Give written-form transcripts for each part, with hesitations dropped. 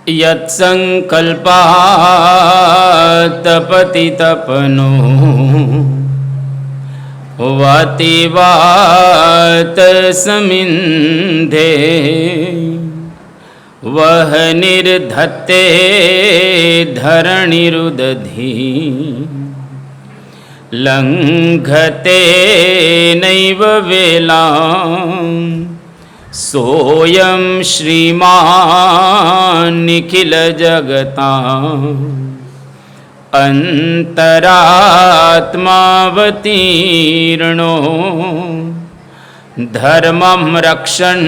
યત્સંકલ્પાતપતિ તપનો વાતિ વાત સમિંધે વહ નિર્ધત્તે ધરણીરુદધી લંઘતે નૈવ વેલાં સોયં શ્રીમાન નિખિલ જગતાં અંતરાત્માવતીર્ણો ધર્મં રક્ષન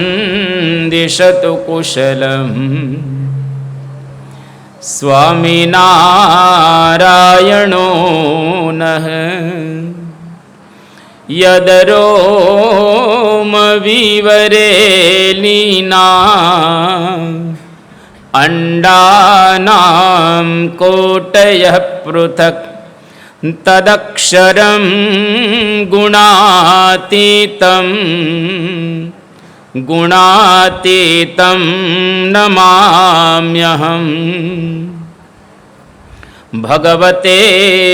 દિશતુ કુશલમ સ્વામિનારાયણો નઃ યદરોમ વિવરેલીના અંડાનાં કોટયઃ પૃથક્ તદક્ષરં ગુણાતીતં નમામ્યહં. ભગવતે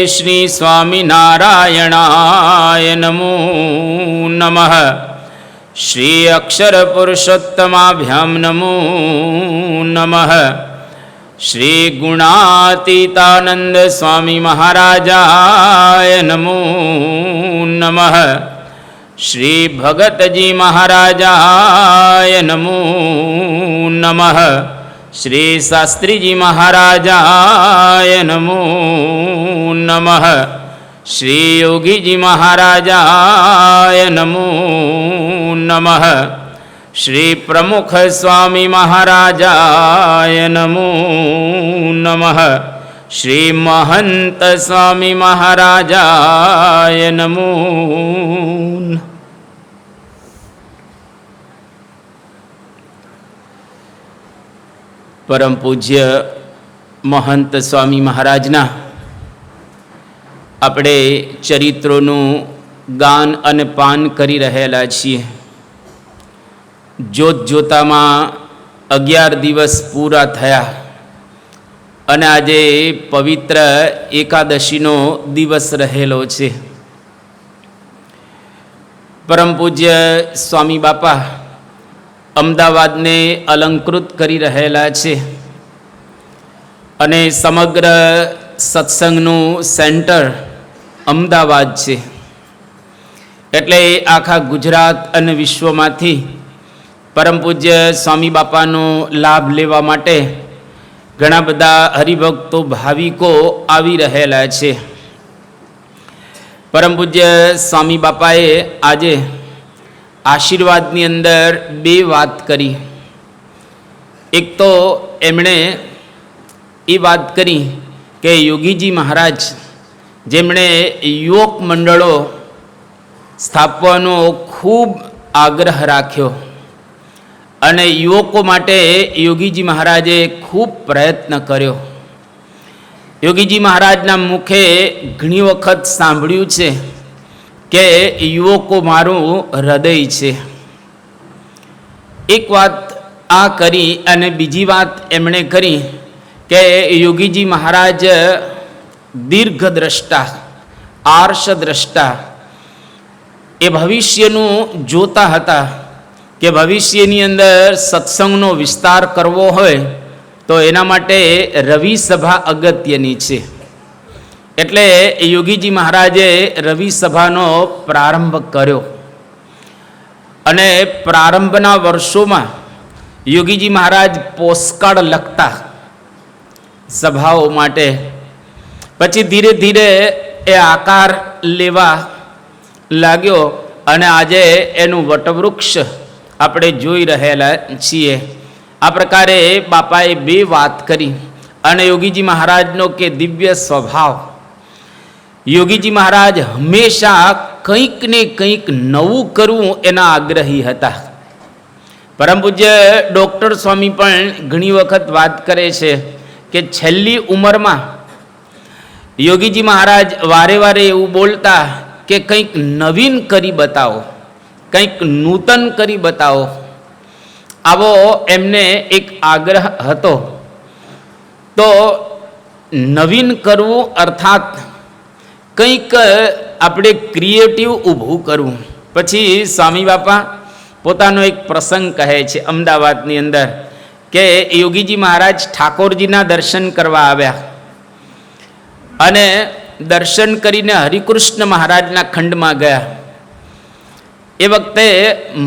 શ્રી સ્વામિનારાયણાય નમો નમઃ. શ્રી અક્ષર પુરુષોત્તમાભ્યામ નમો નમઃ. શ્રી ગુણાતીતાનંદ સ્વામી મહારાજાય નમો નમઃ. શ્રી ભગતજી મહારાજાય નમો નમઃ. શ્રી શાસ્ત્રીજી મહારાજાય નમો નમઃ. શ્રી યોગીજી મહારાજાય નમો નમઃ. શ્રી પ્રમુખ સ્વામી મહારાજાય નમો નમઃ. શ્રી મહંત સ્વામી મહારાજાય નમો. પરમ પૂજ્ય મહંત સ્વામી મહારાજના આપણે ચરિત્રોનું ગાન અને પાન કરી રહેલા છીએ. જોત જોતામાં 11 દિવસ પૂરા થયા અને આજે પવિત્ર એકાદશીનો દિવસ રહેલો છે. પરમ પૂજ્ય સ્વામી બાપા અમદાવાદને અલંકૃત કરી રહેલા છે અને સમગ્ર સત્સંગનું સેન્ટર અમદાવાદ છે. એટલે આખા ગુજરાત અને વિશ્વમાંથી પરમ પૂજ્ય સ્વામી બાપાનો લાભ લેવા માટે ઘણા બધા હરિભક્તો ભાવિકો આવી રહેલા છે. પરમ પૂજ્ય સ્વામી બાપાએ આજે આશીર્વાદની અંદર 2 વાત કરી. એક તો એમણે એ વાત કરી કે યોગીજી મહારાજ જેમણે યુવક મંડળો સ્થાપવાનો ખૂબ આગ્રહ રાખ્યો અને યુવકો માટે યોગીજી મહારાજે ખૂબ પ્રયત્ન કર્યો. યોગીજી મહારાજના મુખે ઘણી વખત સાંભળ્યું છે કે યુવકો મારું હૃદય છે. એક વાત આ કરી અને બીજી વાત એમણે કરી કે યોગીજી મહારાજ દીર્ઘદ્રષ્ટા, આર્ષદ્રષ્ટા, એ ભવિષ્યનું જોતા હતા કે ભવિષ્યની અંદર સત્સંગનો વિસ્તાર કરવો હોય તો એના માટે રવિ સભા અગત્યની છે. એટલે યોગીજી મહારાજે રવિ સભાનો પ્રારંભ કર્યો અને પ્રારંભના વર્ષોમાં યોગીજી મહારાજ પોસ્ટકાર્ડ લખતા સભાઓ માટે. પછી ધીરે ધીરે એ આકાર લેવા લાગ્યો અને આજે એનું વટવૃક્ષ આપણે જોઈ રહેલા છીએ. આ પ્રકારે બાપાએ 2 વાત કરી અને યોગીજી મહારાજનો કે દિવ્ય સ્વભાવ. યોગીજી મહારાજ હંમેશા કંઈક ને કંઈક નવું કરવું એના આગ્રહી હતા. પરમ પૂજ્ય ડૉક્ટર સ્વામી પણ ઘણી વખત વાત કરે છે કે છેલ્લી ઉંમરમાં યોગીજી મહારાજ વારે વારે એવું બોલતા કે કંઈક નવીન કરી બતાવો, કંઈક નૂતન કરી બતાવો. આવો એમને એક આગ્રહ હતો તો નવીન કરવું અર્થાત કંઈક આપણે ક્રિએટિવ ઊભું કરવું. પછી સ્વામી બાપા પોતાનો એક પ્રસંગ કહે છે અમદાવાદની અંદર કે યોગીજી મહારાજ ઠાકોરજીના દર્શન કરવા આવ્યા અને દર્શન કરીને હરિકૃષ્ણ મહારાજના ખંડમાં ગયા. એ વખતે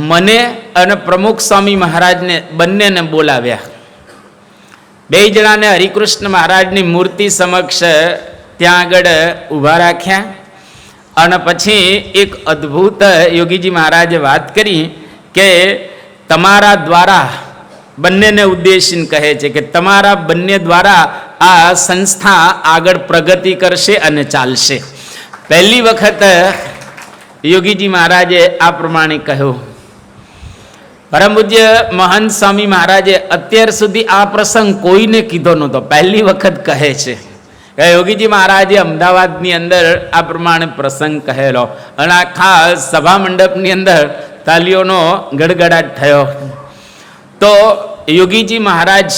મને અને પ્રમુખ સ્વામી મહારાજને બંનેને બોલાવ્યા. બે જણાને હરિકૃષ્ણ મહારાજની મૂર્તિ સમક્ષ ત્યાં આગળ ઊભા રાખ્યા અને પછી એક અદ્ભુત યોગીજી મહારાજે વાત કરી કે તમારા દ્વારા, બંનેને ઉદ્દેશીને કહે છે કે તમારા બંને દ્વારા આ સંસ્થા આગળ પ્રગતિ કરશે અને ચાલશે. પહેલી વખત યોગીજી મહારાજે આ પ્રમાણે કહ્યું. પરમ પૂજ્ય મહંત સ્વામી મહારાજે અત્યાર સુધી આ પ્રસંગ કોઈને કીધો નહોતો, પહેલી વખત કહે છે. યોગીજી મહારાજે અમદાવાદની અંદર આ પ્રમાણે પ્રસંગ કહેલો અને આખા સભા મંડપની અંદર તાલીઓનો ગડગડાટ થયો. તો યોગીજી મહારાજ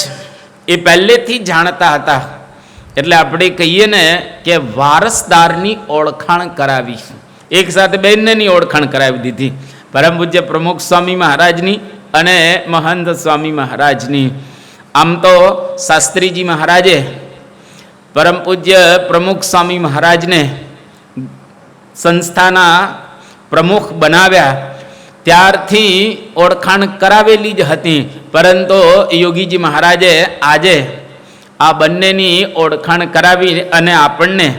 એ પહેલેથી જાણતા હતા, એટલે આપણે કહીએ ને કે વારસદારની ઓળખાણ કરાવી. એક સાથે બંનેની ઓળખાણ કરાવી દીધી, પરમ પૂજ્ય પ્રમુખ સ્વામી મહારાજની અને મહંત સ્વામી મહારાજની. આમ તો શાસ્ત્રીજી મહારાજે પરમ પૂજ્ય પ્રમુખ સ્વામી મહારાજને સંસ્થાના પ્રમુખ બનાવ્યા ત્યારથી ઓળખાણ કરાવેલી જ હતી, પરંતુ યોગીજી મહારાજે આજે આ બંનેની ઓળખાણ કરાવી અને આપણને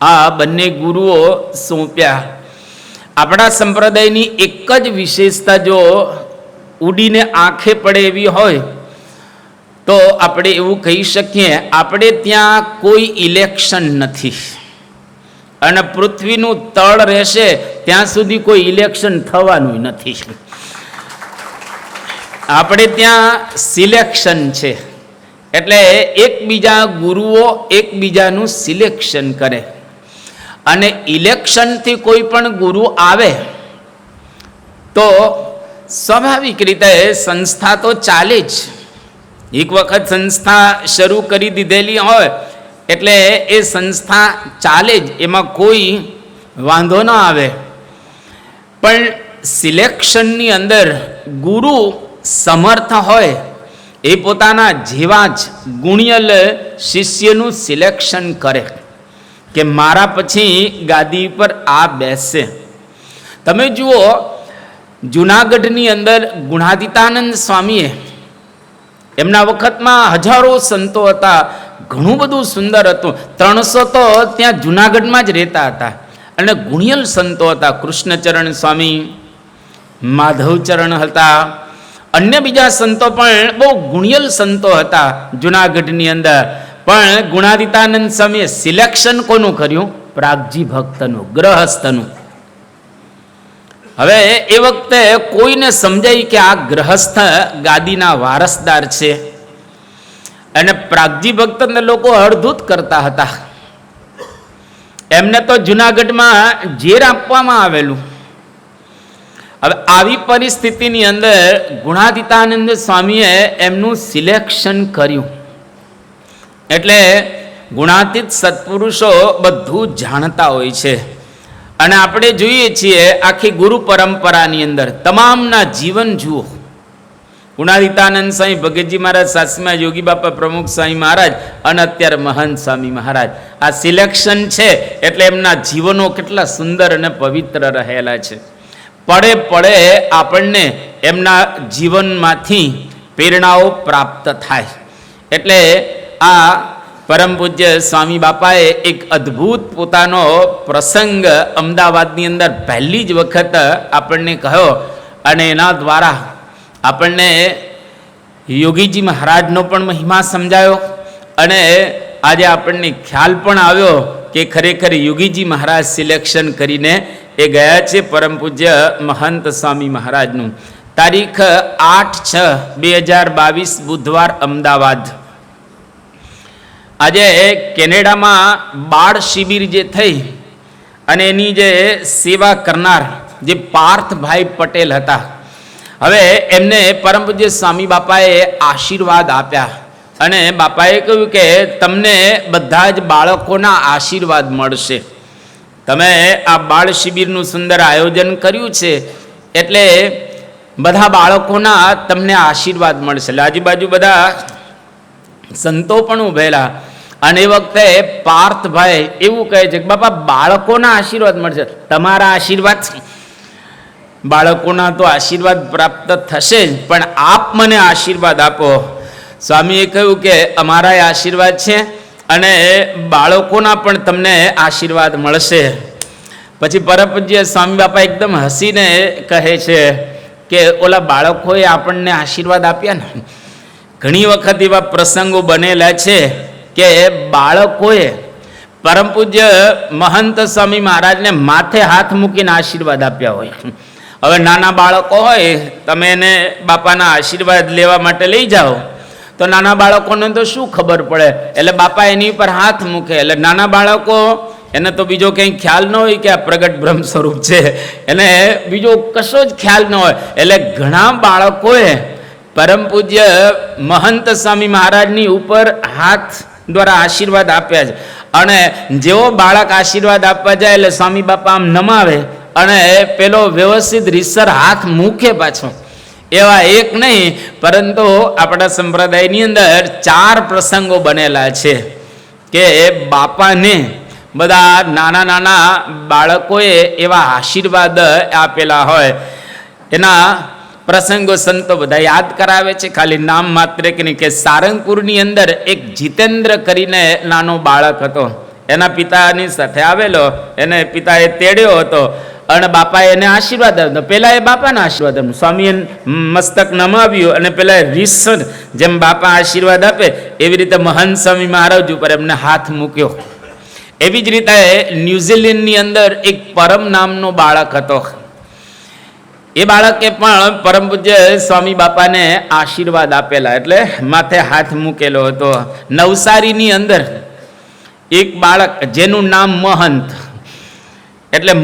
આ બંને ગુરુઓ સોંપ્યા. આપણા સંપ્રદાયની એક જ વિશેષતા જો ઉડીને આંખે પડે એવી હોય તો આપણે એવું કહી શકીએ, આપણે ત્યાં કોઈ ઇલેક્શન નથી અને પૃથ્વીનું તળ રહેશે ત્યાં સુધી કોઈ ઇલેક્શન થવાનું નથી. આપણે ત્યાં સિલેક્શન છે, એટલે એકબીજા ગુરુઓ એકબીજાનું સિલેક્શન કરે અને ઇલેક્શનથી કોઈ પણ ગુરુ આવે તો સ્વાભાવિક રીતે સંસ્થા તો ચાલે જ. એક વખત સંસ્થા શરૂ કરી દીધેલી હોય એટલે એ સંસ્થા ચાલે જ, એમાં કોઈ વાંધો ન આવે. પણ સિલેક્શનની અંદર ગુરુ સમર્થ હોય, એ પોતાના જેવા જ ગુણિયલ શિષ્યનું સિલેક્શન કરે કે મારા પછી ગાદી પર આ બેસે. તમે જુઓ જુનાગઢની અંદર ગુણાતીતાનંદ સ્વામીએ, એમના વખતમાં હજારો સંતો હતા, ઘણું બધું સુંદર હતું. 300 તો ત્યાં જુનાગઢમાં જ રહેતા હતા અને ગુણિયલ સંતો હતા. કૃષ્ણચરણ સ્વામી, માધવચરણ હતા, અન્ય બીજા સંતો પણ બહુ ગુણિયલ સંતો હતા જુનાગઢની અંદર. પણ ગુણાતીતાનંદ સ્વામીએ સિલેક્શન કોનું કર્યું? પ્રાગજી ભક્તનું, ગ્રહસ્થનું. હવે એ વખતે કોઈને સમજાય કે આ ગ્રહસ્થ ગાદીના વારસદાર છે અને પ્રાગજી ભક્તને લોકો હળધૂત કરતા હતા. એમને તો જુનાગઢમાં ઝેર આપવામાં આવેલું. હવે આવી પરિસ્થિતિની અંદર ગુણાતીતાનંદ સ્વામીએ એમનું સિલેક્શન કર્યું. એટલે ગુણાતીત સત્પુરુષો બધું જાણતા હોય છે અને આપણે જોઈએ છીએ આખી ગુરુ પરંપરાની અંદર તમામના જીવન જુઓ. ગુણાતીતાનંદ સ્વામી, ભગતજી મહારાજ, સાસમા યોગી બાપા, પ્રમુખ સ્વામી મહારાજ અને અત્યારે મહંત સ્વામી મહારાજ. આ સિલેક્શન છે એટલે એમના જીવનો કેટલા સુંદર અને પવિત્ર રહેલા છે. પડે પડે આપણને એમના જીવનમાંથી પ્રેરણાઓ પ્રાપ્ત થાય. એટલે આ પરમ પૂજ્ય સ્વામી બાપાએ એક અદ્ભુત પોતાનો પ્રસંગ અમદાવાદની અંદર પહેલી જ વખત આપણને કહ્યો અને એના દ્વારા આપણને યોગીજી મહારાજનો પણ મહિમા સમજાયો અને આજે આપણને ખ્યાલ પણ આવ્યો કે ખરેખર યોગીજી મહારાજ સિલેક્શન કરીને એ ગયા છે પરમ પૂજ્ય મહંત સ્વામી મહારાજનું. તારીખ 8/6/2022 બુધવાર, અમદાવાદ. આજે કેનેડામાં બાળ શિબિર જે થઈ અને એની જે સેવા કરનાર જે પાર્થભાઈ પટેલ હતા, હવે એમને પરમ પૂજ્ય સ્વામી બાપાએ આશીર્વાદ આપ્યા. અને બાપાએ કહ્યું કે તમને બધા જ બાળકોના આશીર્વાદ મળશે. તમે આ બાળ શિબિરનું સુંદર આયોજન કર્યું છે એટલે બધા બાળકોના તમને આશીર્વાદ મળશે. એટલે આજુબાજુ બધા સંતો પણ ઉભેલા અને એ વખતે પાર્થભાઈ એવું કહે છે કે બાપા બાળકોના આશીર્વાદ મળશે. તમારા આશીર્વાદ, બાળકોના તો આશીર્વાદ પ્રાપ્ત થશે જ, પણ આપ મને આશીર્વાદ આપો. સ્વામીએ કહ્યું કે અમારા આશીર્વાદ છે અને બાળકોના પણ તમને આશીર્વાદ મળશે. પછી પરમ પૂજ્ય સ્વામી બાપા એકદમ હસીને કહે છે કે ઓલા બાળકોએ આપણને આશીર્વાદ આપ્યા ને. ઘણી વખત એવા પ્રસંગો બનેલા છે કે બાળકોએ પરમ પૂજ્ય મહંત સ્વામી મહારાજને માથે હાથ મૂકીને આશીર્વાદ આપ્યા હોય. હવે નાના બાળકો હોય, તમે એને બાપાના આશીર્વાદ લેવા માટે લઈ જાઓ તો નાના બાળકોને તો શું ખબર પડે, એટલે બાપા એની ઉપર હાથ મૂકે. એટલે નાના બાળકો એને તો બીજો કંઈ ખ્યાલ ન હોય કે આ પ્રગટ બ્રહ્મ સ્વરૂપ છે, એને બીજો કશો જ ખ્યાલ ન હોય. એટલે ઘણા બાળકોએ પરમ પૂજ્ય મહંત સ્વામી મહારાજની ઉપર હાથ દ્વારા આશીર્વાદ આપ્યા છે. અને જેવો બાળક આશીર્વાદ આપવા જાય એટલે સ્વામી બાપા આમ નમાવે અને પેલો વ્યવસ્થિત રીતસર હાથ મૂકે પાછો. એવા એક નહીં પરંતુ આપણા સંપ્રદાયની અંદર 4 પ્રસંગો બનેલા છે કે બાપાને બધા નાના નાના બાળકોએ એવા આશીર્વાદ આપેલા હોય. એના પ્રસંગો સંતો બધા યાદ કરાવે છે, ખાલી નામ માત્ર કે નહીં. કે સારંગપુરની અંદર એક જીતેન્દ્ર કરીને નાનો બાળક હતો, એના પિતાની સાથે આવેલો, એને પિતાએ તેડ્યો હતો અને બાપાએ એને આશીર્વાદ આપ્યો. પેલા એ બાપાના આશીર્વાદ આપ્યો, સ્વામીએ મસ્તક નમાવ્યું અને પેલા રીસર જેમ બાપા આશીર્વાદ આપે એવી રીતે મહંત સ્વામી મહારાજ ઉપર એમને હાથ મૂક્યો. એવી જ રીતે ન્યુઝીલેન્ડની અંદર એક પરમ નામનો બાળક હતો. એ બાળકે પણ પરમ પૂજ્ય સ્વામી બાપાને આશીર્વાદ આપેલા, એટલે માથે હાથ મૂકેલો હતો. નવસારીની અંદર એક બાળક જેનું નામ મહંત, એટલે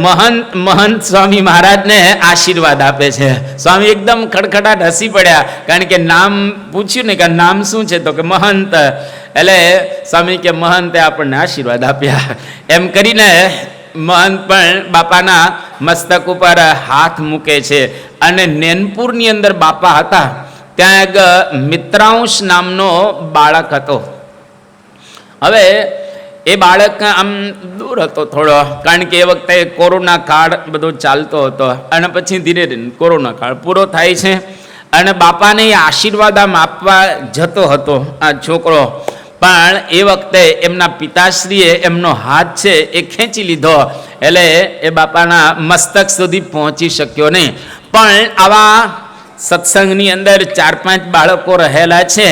મહંત સ્વામી મહારાજને આશીર્વાદ આપે છે. સ્વામી એકદમ ખડખડાટ હસી પડ્યા, કારણ કે નામ પૂછ્યું ને કે નામ શું છે, તો કે મહંત. એટલે સ્વામી કે મહંતે આપણને આશીર્વાદ આપ્યા. એમ કરીને મહંત પણ બાપાના મસ્તક ઉપર હાથ મૂકે છે. અને નેનપુરની અંદર બાપા હતા, ત્યાં એક મિત્રાંશ નામનો બાળક હતો. હવે એ બાળક આમ દૂર હતો થોડો, કારણ કે એ વખતે કોરોના કાળ બધો ચાલતો હતો અને પછી ધીરે ધીરે કોરોના કાળ પૂરો થાય છે અને બાપાને એ આશીર્વાદ આમ આપવા જતો હતો આ છોકરો. પણ એ વખતે એમના પિતાશ્રીએ એમનો હાથ છે એ ખેંચી લીધો, એટલે એ બાપાના મસ્તક સુધી પહોંચી શક્યો નહીં. પણ આવા સત્સંગની અંદર 4-5 બાળકો રહેલા છે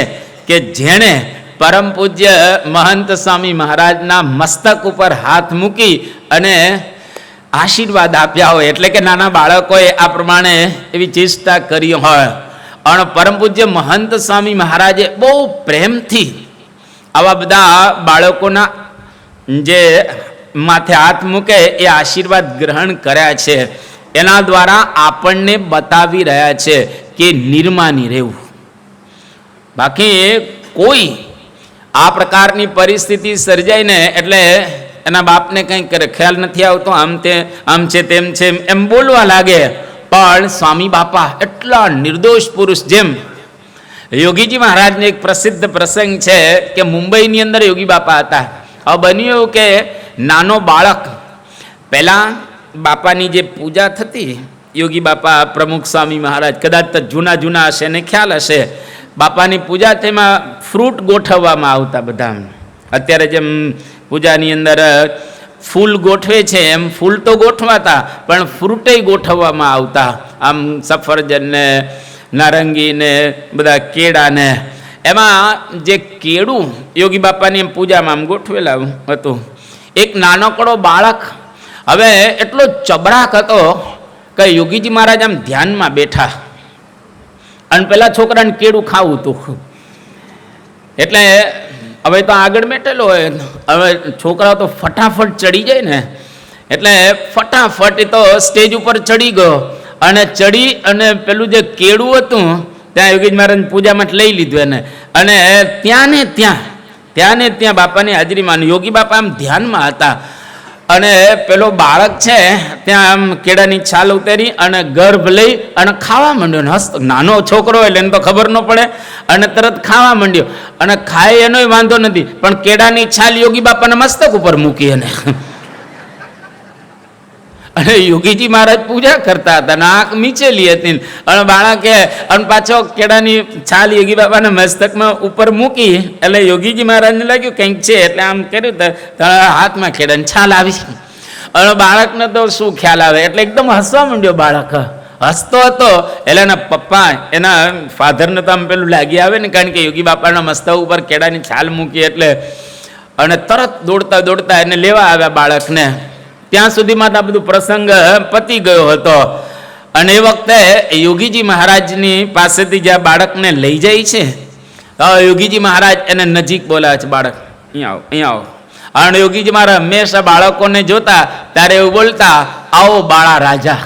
કે જેણે પરમ પૂજ્ય મહંત સ્વામી મહારાજના મસ્તક ઉપર હાથ મૂકી અને આશીર્વાદ આપ્યા હોય. એટલે કે નાના બાળકોએ આ પ્રમાણે એવી ચેષ્ટા કરી હોય. અને પરમ પૂજ્ય મહંત સ્વામી મહારાજે બહુ પ્રેમથી આવા બધા બાળકોના જે માથે હાથ મૂકે એ આશીર્વાદ ગ્રહણ કર્યા છે. એના દ્વારા આપણને બતાવી રહ્યા છે કે નિર્માની રહેવું. બાકી કોઈ આ પ્રકારની પરિસ્થિતિ સર્જાય ને એટલે એના બાપને કંઈ કરે ખ્યાલ નથી આવતો, આમ છે તેમ છે એમ બોલવા લાગે. પણ સ્વામી બાપા એટલા નિર્દોષ પુરુષ. જેમ યોગીજી મહારાજને એક પ્રસિદ્ધ પ્રસંગ છે કે મુંબઈની અંદર યોગી બાપા હતા. હવે બન્યું એવું કે નાનો બાળક, પહેલાં બાપાની જે પૂજા થતી, યોગી બાપા પ્રમુખ સ્વામી મહારાજ કદાચ તો જૂના હશે ને ખ્યાલ હશે, બાપાની પૂજા તેમાં ફ્રૂટ ગોઠવવામાં આવતા બધા. અત્યારે જેમ પૂજાની અંદર ફૂલ ગોઠવે છે એમ ફૂલ તો ગોઠવાતા, પણ ફ્રૂટે ગોઠવવામાં આવતા. આમ સફરજન ને નારંગી ને બધા કેળા ને, એમાં જે કેળું યોગી બાપાની પૂજામાં આમ ગોઠવેલા હતું. એક નાનકડો બાળક હવે એટલો ચબરાક હતો કે યોગીજી મહારાજ આમ ધ્યાનમાં બેઠા અને પેલા છોકરાને કેળું ખાવું હતું. એટલે હવે તો આગળ બેઠેલો હોય, હવે છોકરા તો ફટાફટ ચડી જાય ને, એટલે ફટાફટ એ તો સ્ટેજ ઉપર ચડી ગયો અને ચડી અને પેલું જે કેળું હતું ત્યાં યોગીજી મહારાજ પૂજા માટે લઈ લીધું એને, અને ત્યાં ને ત્યાં બાપાની હાજરીમાં યોગી બાપા આમ ધ્યાનમાં હતા, અને પેલો બાળક છે ત્યાં આમ કેળાની છાલ ઉતારી અને ગર્ભ લઈ અને ખાવા માંડ્યો, ને નાનો છોકરો એટલે એને તો ખબર ન પડે, અને તરત ખાવા માંડ્યો, અને ખાય એનોય વાંધો નથી, પણ કેળાની છાલ યોગી બાપાના મસ્તક ઉપર મૂકી એને. અને યોગીજી મહારાજ પૂજા કરતા હતા, આંખ મીચેલી હતી, અને બાળકે અને પાછો કેળાની છાલ યોગી બાપાના મસ્તકમાં ઉપર મૂકી, એટલે યોગીજી મહારાજને લાગ્યું કંઈક છે, એટલે આમ કર્યું તો હાથમાં કેળાની છાલ આવી, અને બાળકને તો શું ખ્યાલ આવે, એટલે એકદમ હસવા માંડ્યો બાળક, હસતો હતો. એટલે એના પપ્પા એના ફાધરને તો આમ પેલું લાગી આવે ને, કારણ કે યોગી બાપાના મસ્તક ઉપર કેળાની છાલ મૂકી એટલે, અને તરત દોડતા દોડતા એને લેવા આવ્યા બાળકને. ત્યાં સુધીમાં આ બધું પ્રસંગ પતી ગયો હતો, અને એ વખતે યોગીજી મહારાજની પાસેથી જ્યાં બાળકને લઈ જાય છે, યોગીજી મહારાજ એને નજીક બોલાવે છે, બાળક અહીંયા આવો, અહીંયા આવો. અને યોગીજી મહારાજ હંમેશા બાળકોને જોતા ત્યારે એવું બોલતા, આવો બાળા રાજા,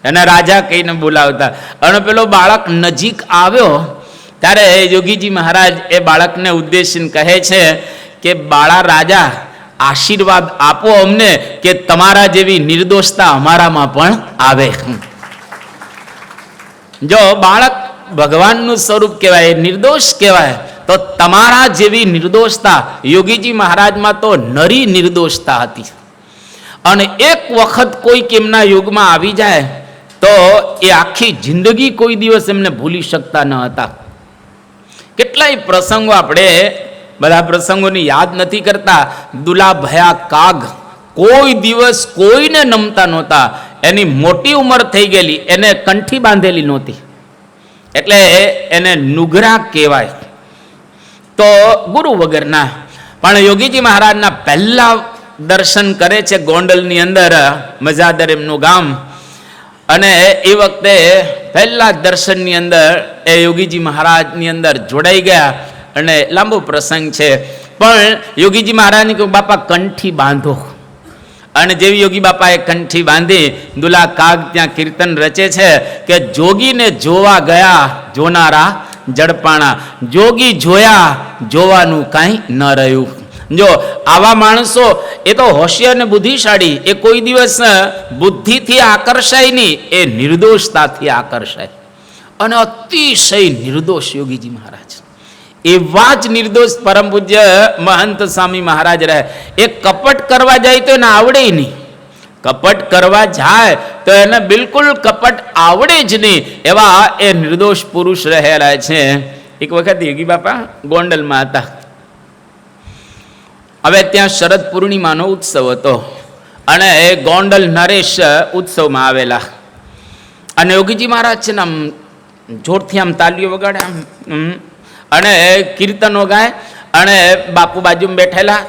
એને રાજા કહીને બોલાવતા. અને પેલો બાળક નજીક આવ્યો ત્યારે યોગીજી મહારાજ એ બાળકને ઉદ્દેશીને કહે છે કે બાળા રાજા, આશીર્વાદ આપો અમને કે તમારા જેવી નિર્દોષતા અમારામાં પણ આવે. જો બાળક ભગવાનનું સ્વરૂપ કહેવાય, નિર્દોષ કહેવાય, તો તમારા જેવી નિર્દોષતા યોગીજી મહારાજમાં તો નરી નિર્દોષતા હતી. અને એક વખત કોઈક એમના યુગમાં આવી જાય તો એ આખી જિંદગી કોઈ દિવસ એમને ભૂલી શકતા ન હતા. કેટલાય પ્રસંગો આપણે બધા પ્રસંગોની યાદ નથી કરતા. દુલા ભયા કાગ કોઈ દિવસ કોઈને નમતા નહોતા. એની મોટી ઉંમર થઈ ગયેલી, એને કંઠી બાંધેલી નહોતી, એટલે એને નુગરા કહેવાય. તો ગુરુ વગરના. પણ યોગીજી મહારાજના પહેલા દર્શન કરે છે ગોંડલની અંદર, મજાદર એમનું ગામ, અને એ વખતે પહેલા દર્શનની અંદર એ યોગીજી મહારાજની અંદર જોડાઈ ગયા. અને લાંબો પ્રસંગ છે, પણ યોગીજી મહારાજને કહ્યું બાપા કંઠી બાંધો. અને જેવી યોગી બાપાએ કંઠી બાંધી, દુલા કાગ ત્યાં કીર્તન રચે છે કે જોગીને જોવા ગયા જોનારા જડપાણા, જોગી જોયા જોવાનું કાંઈ ન રહ્યું. જો આવા માણસો એ તો હોશિયાર ને બુદ્ધિશાળી, એ કોઈ દિવસ બુદ્ધિથી આકર્ષાય નહીં, એ નિર્દોષતાથી આકર્ષાય. અને અતિશય નિર્દોષ યોગીજી મહારાજ, એવા જ નિર્દોષ પરમ પૂજ્ય મહંત સ્વામી મહારાજ રહે. એ કપટ કરવા જાય તો એને આવડે નહીં, કપટ કરવા જાય તો એને બિલકુલ કપટ આવડે જ નહીં, એવા એ નિર્દોષ પુરુષ રહેલા છે. એક વખત યોગી બાપા ગોંડલમાં હતા. હવે ત્યાં શરદ પૂર્ણિમાનો ઉત્સવ હતો, અને એ ગોંડલ નરેશ ઉત્સવમાં આવેલા. અને યોગીજી મહારાજ છે ને આમ જોરથી આમ તાલીઓ વગાડે, આમ અને કીર્તનો ગાય, અને બાપુ બાજુમાં બેઠેલા,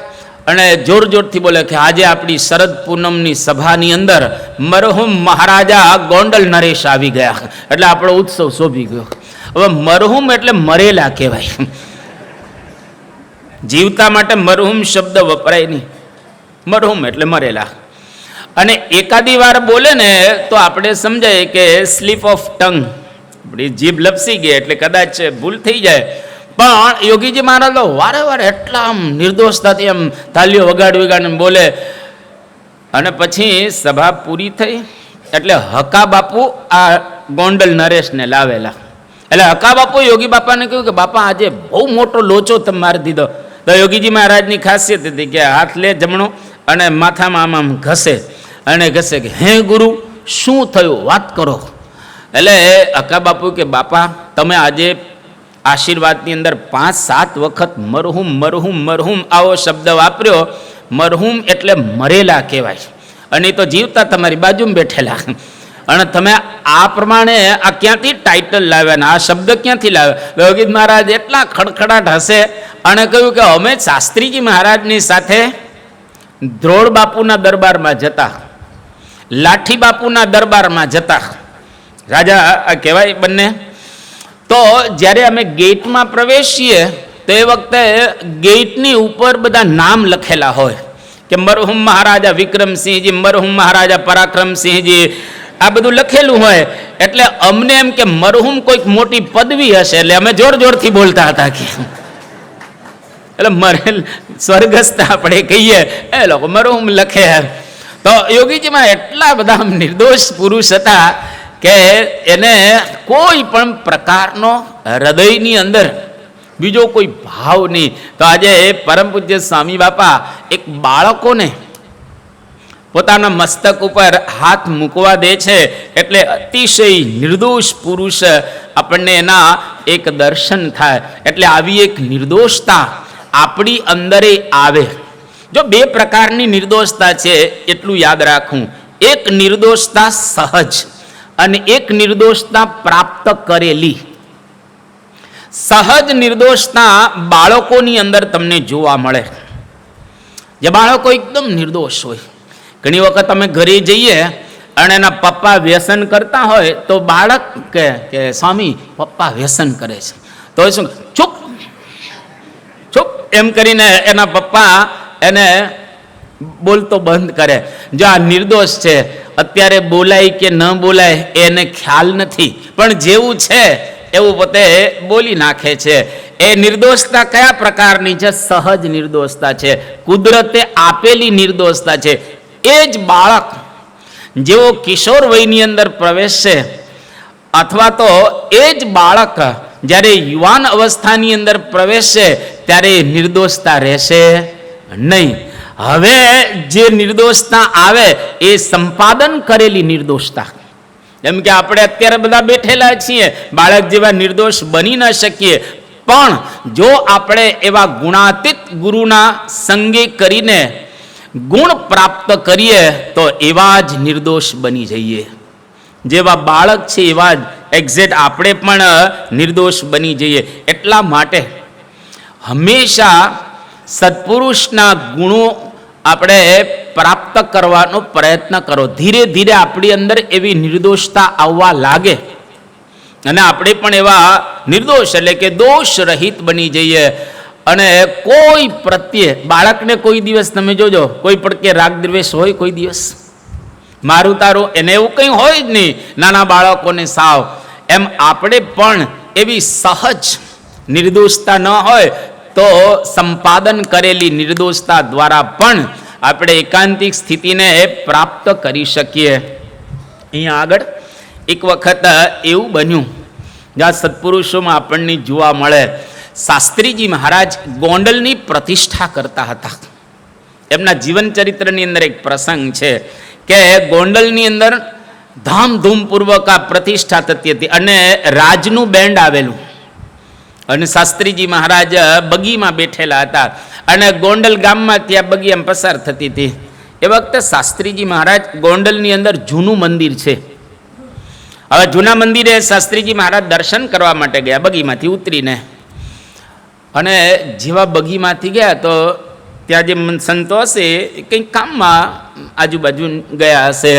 અને જોર જોરથી બોલે કે આજે આપણી શરદ પૂનમની સભાની અંદર મરહુમ મહારાજા ગોંડલ નરેશ આવી ગયા, એટલે આપણો ઉત્સવ શોભી ગયો. હવે મરહુમ એટલે મરેલા કહેવાય, જીવતા માટે મરહુમ શબ્દ વપરાય નહીં, મરહુમ એટલે મરેલા. અને એકાદી વાર બોલે ને તો આપણે સમજાય કે સ્લીપ ઓફ ટંગ, આપણી જીભ લપસી ગઈ એટલે કદાચ ભૂલ થઈ જાય. પણ યોગીજી મહારાજ તો વારે વારે એટલા આમ નિર્દોષતાથી આમ તાલીઓ વગાડીને બોલે. અને પછી સભા પૂરી થઈ એટલે હકા બાપુ આ ગોંડલ નરેશને લાવેલા. એટલે હકા બાપુ યોગી બાપાને કહ્યું કે બાપા આજે બહુ મોટો લોચો તમે મારી દીધો. તો યોગીજી મહારાજની ખાસિયત હતી કે હાથ લે જમણો અને માથામાં આમ આમ ઘસે, અને ઘસે કે હે ગુરુ શું થયું વાત કરો. એટલે હકા બાપુ કે બાપા તમે આજે આશીર્વાદની અંદર 5-7 વખત મરહુમ મરહુમ મરહુમ આવો શબ્દ વાપર્યો. મરહુમ એટલે મરેલા કહેવાય, અને એ તો જીવતા તમારી બાજુમાં બેઠેલા. અને તમે આ પ્રમાણે આ ક્યાંથી ટાઇટલ લાવ્યા ને આ શબ્દ ક્યાંથી લાવ્યા? યોગી મહારાજ એટલા ખડખડાટ હશે અને કહ્યું કે અમે શાસ્ત્રીજી મહારાજની સાથે ધ્રોળ બાપુના દરબારમાં જતા, લાઠી બાપુના દરબારમાં જતા. રાજા કહેવાય બંને. તો જ્યારે અમે ગેટમાં પ્રવેશીએ તો એ વખતે ગેટની ઉપર બધા નામ લખેલા હોય કે મરહુમ મહારાજા વિક્રમસિંહજી, મરહુમ મહારાજા પરાક્રમસિંહજી, આ બધું લખેલું હોય એટલે અમને એમ કે મરહુમ કોઈક મોટી પદવી હશે એટલે અમે જોર જોરથી બોલતા હતા કે એટલે મરેલ સ્વર્ગસ્થ આપણે કહીએ એ લોકો મરહુમ લખે. તો યોગીજીમાં એટલા બધા નિર્દોષ પુરુષ હતા કે એને કોઈ પણ પ્રકારનો હૃદયની અંદર બીજો કોઈ ભાવ નહીં. તો આજે પરમ પૂજ્ય સ્વામી બાપા એક બાળકોને પોતાના મસ્તક ઉપર હાથ મૂકવા દે છે એટલે અતિશય નિર્દોષ પુરુષ આપણને એના એક દર્શન થાય. એટલે આવી એક નિર્દોષતા આપણી અંદરે આવે. જો બે પ્રકારની નિર્દોષતા છે એટલું યાદ રાખવું. એક નિર્દોષતા સહજ અને એક નિર્દોષતા પ્રાપ્ત કરેલી. સહજ નિર્દોષતા બાળકોની અંદર તમને જોવા મળે. જે બાળકો એકદમ નિર્દોષ હોય. ઘણી વખત અમે ઘરે જઈએ અને એના પપ્પા વ્યસન કરતા હોય તો બાળક કે સ્વામી પપ્પા વ્યસન કરે છે તો શું ચૂપ ચૂપ એમ કરીને એના પપ્પા એને બોલતો બંધ કરે. જો આ નિર્દોષ છે, અત્યારે બોલાય કે ન બોલાય એને ખ્યાલ નથી, પણ જેવું છે એવું પોતે બોલી નાખે છે. એ નિર્દોષતા કયા પ્રકારની છે? સહજ નિર્દોષતા છે, કુદરતે આપેલી નિર્દોષતા છે. એ જ બાળક જેવો કિશોર વયની અંદર પ્રવેશશે અથવા તો એ જ બાળક જ્યારે યુવાન અવસ્થાની અંદર પ્રવેશશે ત્યારે નિર્દોષતા રહેશે નહીં. હવે જે નિર્દોષતા આવે એ સંપાદન કરેલી નિર્દોષતા. જેમ કે આપણે અત્યારે બધા બેઠેલા છીએ, બાળક જેવા નિર્દોષ બની ન શકીએ, પણ જો આપણે એવા ગુણાતીત ગુરુના સંગે કરીને ગુણ પ્રાપ્ત કરીએ તો એવા જ નિર્દોષ બની જઈએ. જેવા બાળક છે એવા જ એક્ઝેક્ટ આપણે પણ નિર્દોષ બની જઈએ. એટલા માટે હંમેશા સત્પુરુષના ગુણો આપણે પ્રાપ્ત કરવાનો પ્રયત્ન કરો. ધીરે ધીરે આપણી અંદર એવી નિર્દોષતા આવવા લાગે અને આપણે પણ એવા નિર્દોષ એટલે કે દોષ રહિત બની જઈએ. અને કોઈ પ્રત્યે બાળકને કોઈ દિવસ તમે જોજો કોઈ પ્રત્યે રાગ દ્વેષ હોય કોઈ દિવસ? મારું તારું એને એવું કંઈ હોય જ નહીં. નાના બાળકોને સાવ એમ આપણે પણ એવી સહજ નિર્દોષતા ન હોય તો સંપાદન કરેલી નિર્દોષતા દ્વારા પણ આપણે એકાંતિક સ્થિતિને પ્રાપ્ત કરી શકીએ. અહીંયા આગળ એક વખત એવું બન્યું જ્યાં સત્પુરુષોમાં આપણને જોવા મળે. શાસ્ત્રીજી મહારાજ ગોંડલની પ્રતિષ્ઠા કરતા હતા. એમના જીવન ચરિત્રની અંદર એક પ્રસંગ છે કે ગોંડલની અંદર ધામધૂમપૂર્વક આ પ્રતિષ્ઠા થતી હતી અને રાજનું બેન્ડ આવેલું અને શાસ્ત્રીજી મહારાજ બગીમાં બેઠેલા હતા અને ગોંડલ ગામમાં ત્યાં બગી એમ પસાર થતી હતી. એ વખતે શાસ્ત્રીજી મહારાજ ગોંડલની અંદર જૂનું મંદિર છે. હવે જૂના મંદિરે શાસ્ત્રીજી મહારાજ દર્શન કરવા માટે ગયા બગીમાંથી ઉતરીને. અને જેવા બગીમાંથી ગયા તો ત્યાં જે સંતો હશે કંઈક કામમાં આજુબાજુ ગયા હશે.